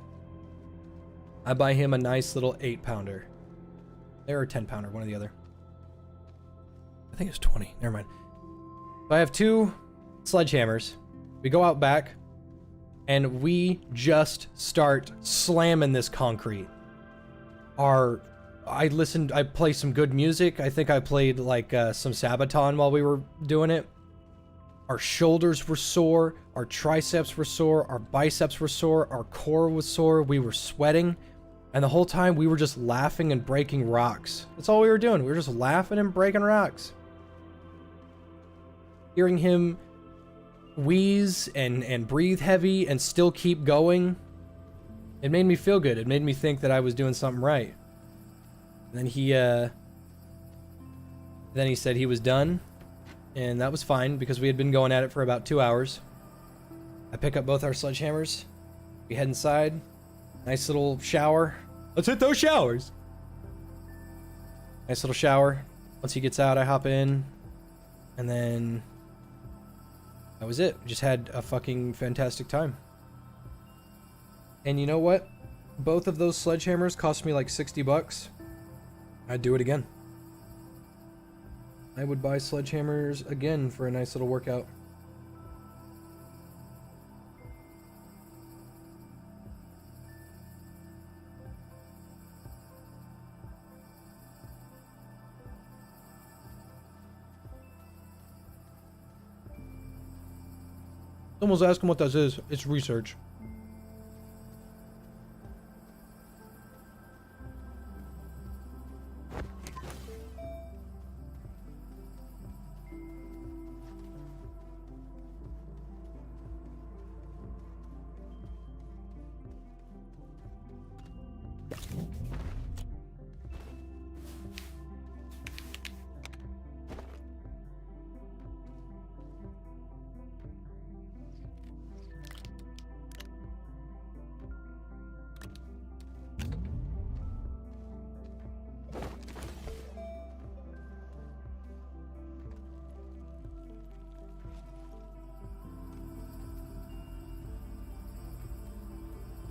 I buy him a nice little 8-pounder. There, or 10-pounder, one or the other. I think it's 20. Never mind. So I have 2 sledgehammers. We go out back, and we just start slamming this concrete. I play some good music. I think I played like some Sabaton while we were doing it. Our shoulders were sore, our triceps were sore, our biceps were sore, our core was sore, we were sweating, and the whole time we were just laughing and breaking rocks. That's all we were doing. We were just laughing and breaking rocks. Hearing him wheeze and breathe heavy and still keep going, it made me feel good. It made me think that I was doing something right. And then he said he was done, and that was fine because we had been going at it for about 2 hours. I pick up both our sledgehammers. We head inside. Nice little shower. Let's hit those showers. Nice little shower. Once he gets out, I hop in, and then that was it. We just had a fucking fantastic time. And you know what? Both of those sledgehammers cost me like $60. I'd do it again. I would buy sledgehammers again for a nice little workout. Someone's asking what that is. It's research.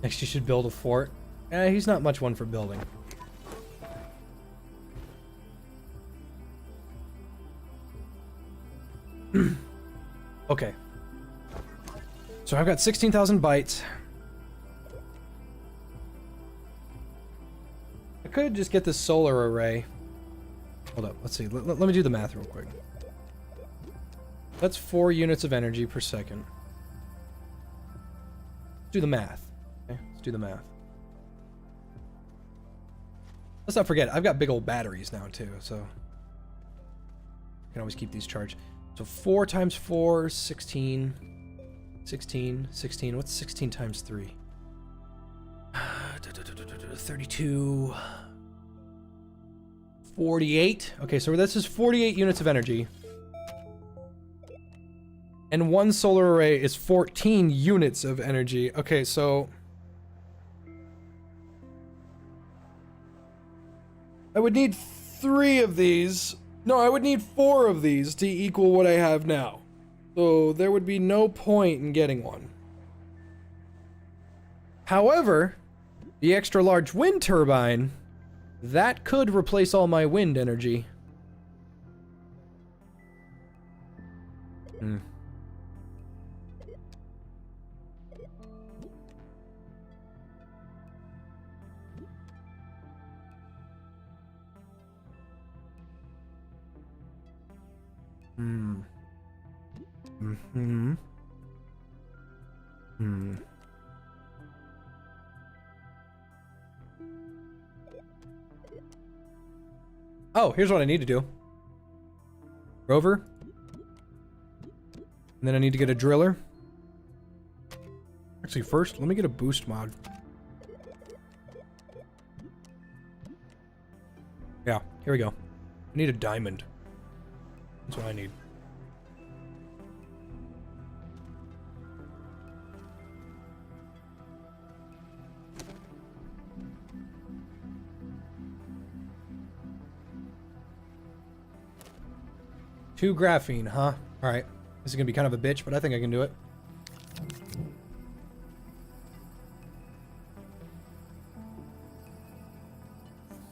Next, you should build a fort. He's not much one for building. Okay. So I've got 16,000 bytes. I could just get this solar array. Hold up, let's see. Let me do the math real quick. That's 4 units of energy per second. Let's do the math. Okay, let's do the math. Let's not forget, I've got big old batteries now too, so I can always keep these charged. So 4 times 4, 16. 16, 16. What's 16 times 3? 32. 48. Okay, so this is 48 units of energy. And 1 solar array is 14 units of energy. Okay, so I would need 3 of these. No, I would need 4 of these to equal what I have now. So there would be no point in getting one. However, the extra large wind turbine, that could replace all my wind energy. Hmm. Hmm. Mm-hmm. Hmm. Oh, here's what I need to do. Rover. And then I need to get a driller. Actually, first, let me get a boost mod. Yeah, here we go. I need a diamond. That's what I need. Two graphene, huh? Alright. This is gonna be kind of a bitch, but I think I can do it.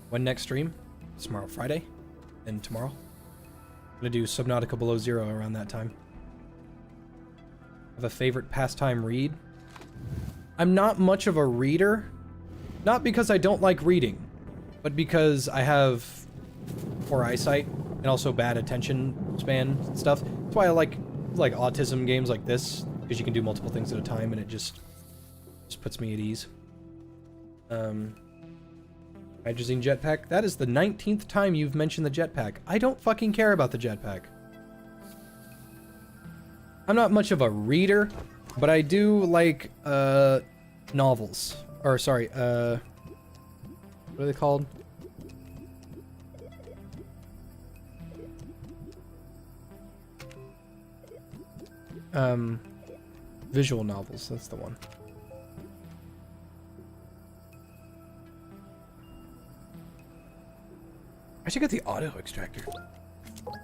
When next stream? Tomorrow, Friday? Then tomorrow? I'm gonna do Subnautica Below Zero around that time. I have a favorite pastime read. I'm not much of a reader. Not because I don't like reading, but because I have poor eyesight and also bad attention span and stuff. That's why I like like autism games like this, because you can do multiple things at a time, and it just puts me at ease. Hydrazine jetpack. That is the 19th time you've mentioned the jetpack. I don't fucking care about the jetpack. I'm not much of a reader, but I do like, novels. Or, sorry, what are they called? Visual novels, that's the one. I should get the auto extractor. That's what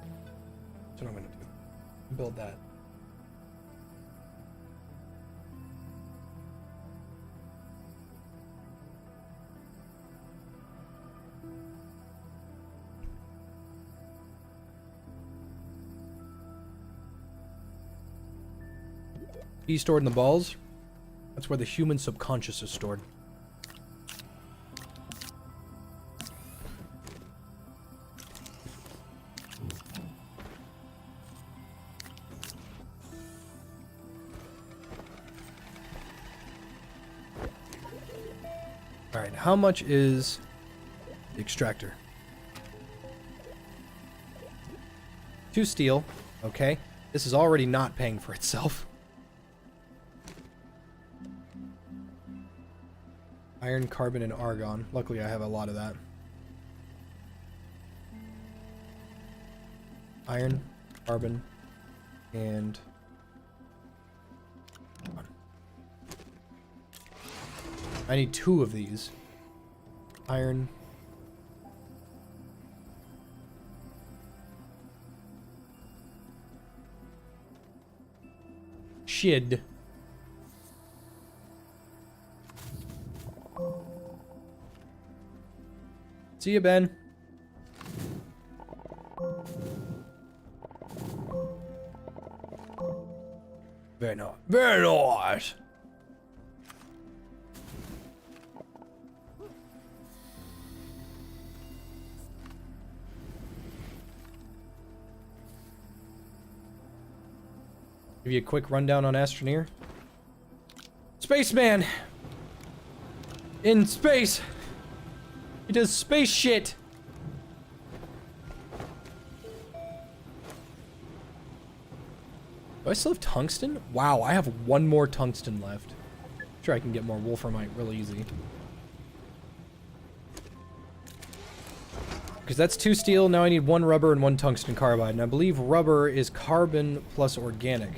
I'm gonna do. Build that. Be stored in the balls. That's where the human subconscious is stored. Alright, how much is the extractor? 2 steel. Okay. This is already not paying for itself. Iron, carbon, and argon. Luckily, I have a lot of that. Iron, carbon, and... I need 2 of these. Iron. Shid. See you, Ben. Very nice. Very nice. Give you a quick rundown on Astroneer. Spaceman! In space! He does space shit! Do I still have tungsten? Wow, I have 1 more tungsten left. Sure, I can get more wolframite real easy. Because that's 2 steel, now I need 1 rubber and 1 tungsten carbide. And I believe rubber is carbon plus organic.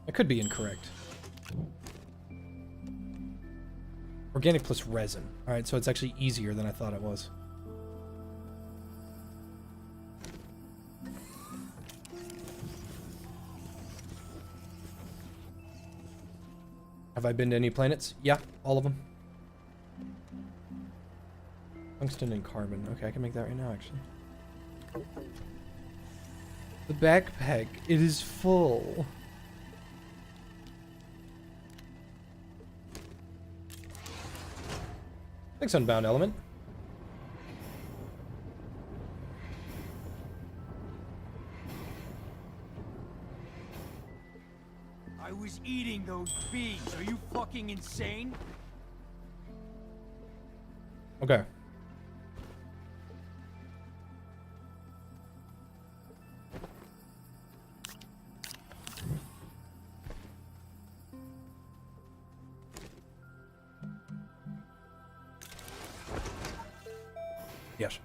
I could be incorrect. Organic plus resin. Alright, so it's actually easier than I thought it was. Have I been to any planets? Yeah, all of them. Tungsten and carbon. Okay, I can make that right now, actually. The backpack. It is full. Thanks, Unbound Element. I was eating those beans. Are you fucking insane? Okay. Yes.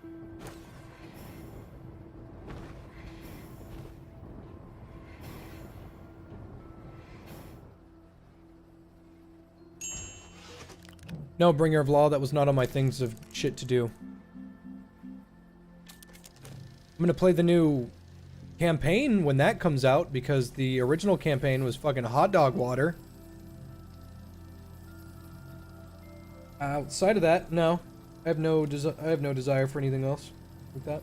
No, Bringer of Law, that was not on my things of shit to do. I'm gonna play the new campaign when that comes out, because the original campaign was fucking hot dog water. Outside of that, no. I have no desire for anything else like that.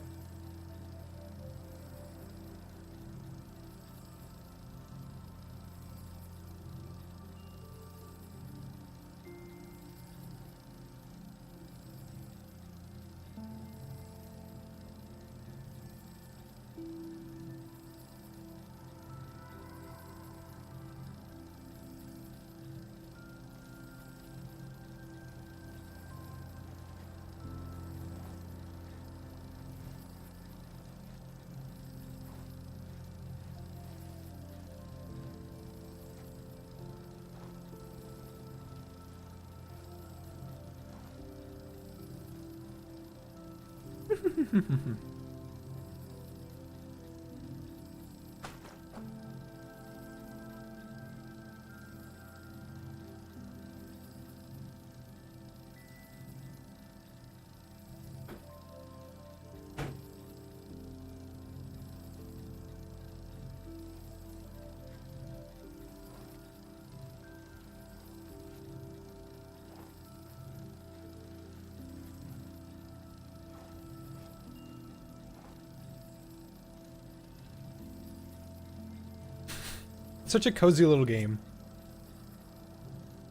Such a cozy little game.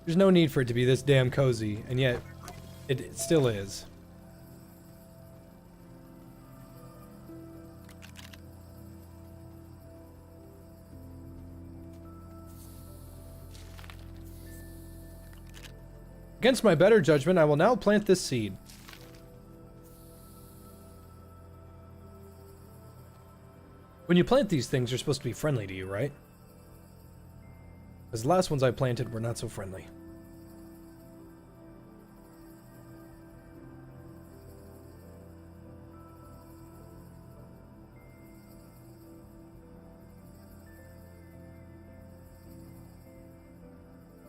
There's no need for it to be this damn cozy, and yet it still is. Against my better judgment, I will now plant this seed. When you plant these things, they're supposed to be friendly to you, right? Because the last ones I planted were not so friendly.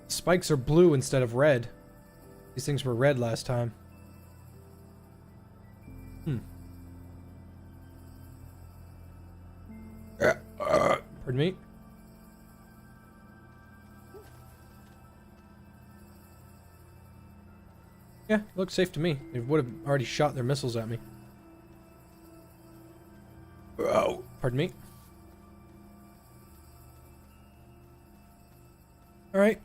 Spikes are blue instead of red. These things were red last time. Pardon me? Yeah, looks safe to me. They would have already shot their missiles at me. Oh, pardon me. Alright.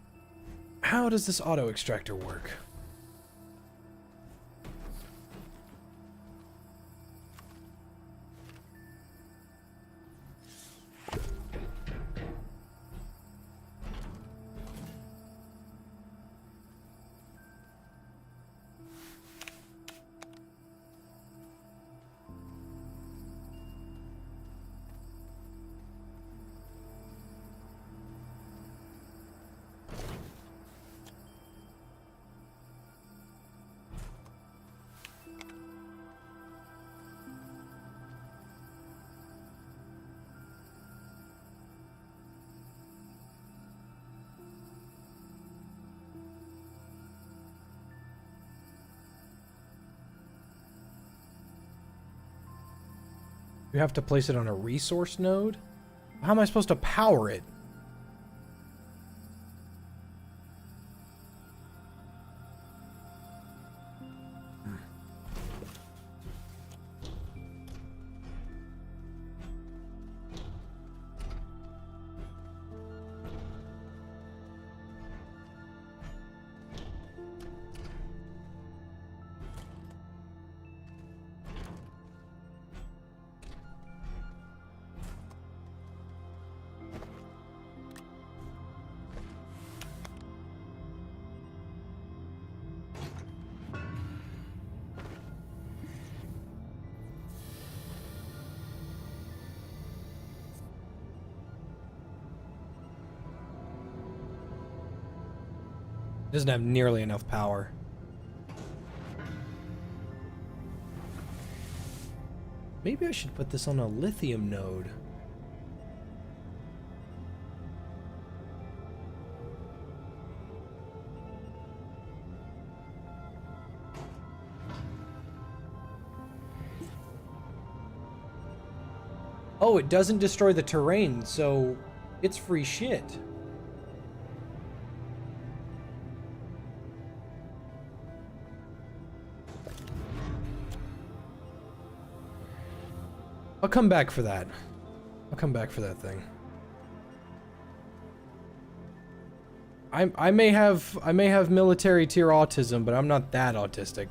How does this auto extractor work? You have to place it on a resource node? How am I supposed to power it? It doesn't have nearly enough power. Maybe I should put this on a lithium node. Oh, it doesn't destroy the terrain, so it's free shit. I'll come back for that. I'll come back for that thing. I may have military tier autism, but I'm not that autistic.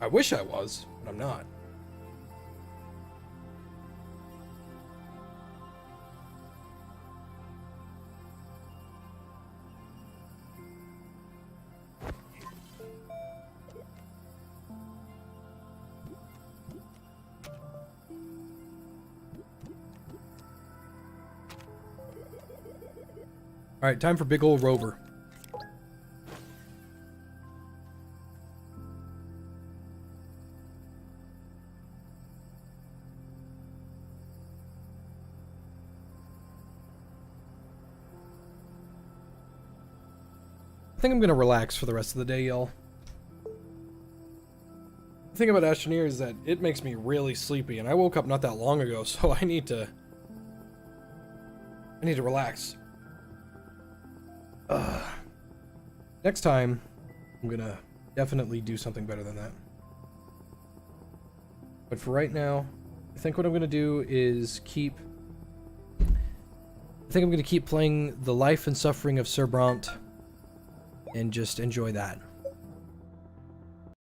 I wish I was, but I'm not. Alright, time for big ol' Rover. I think I'm gonna relax for the rest of the day, y'all. The thing about Astroneer is that it makes me really sleepy, and I woke up not that long ago, so I need to relax. Next time, I'm gonna definitely do something better than that. But for right now, I think what I'm gonna do is keep playing The Life and Suffering of Sir Brant and just enjoy that.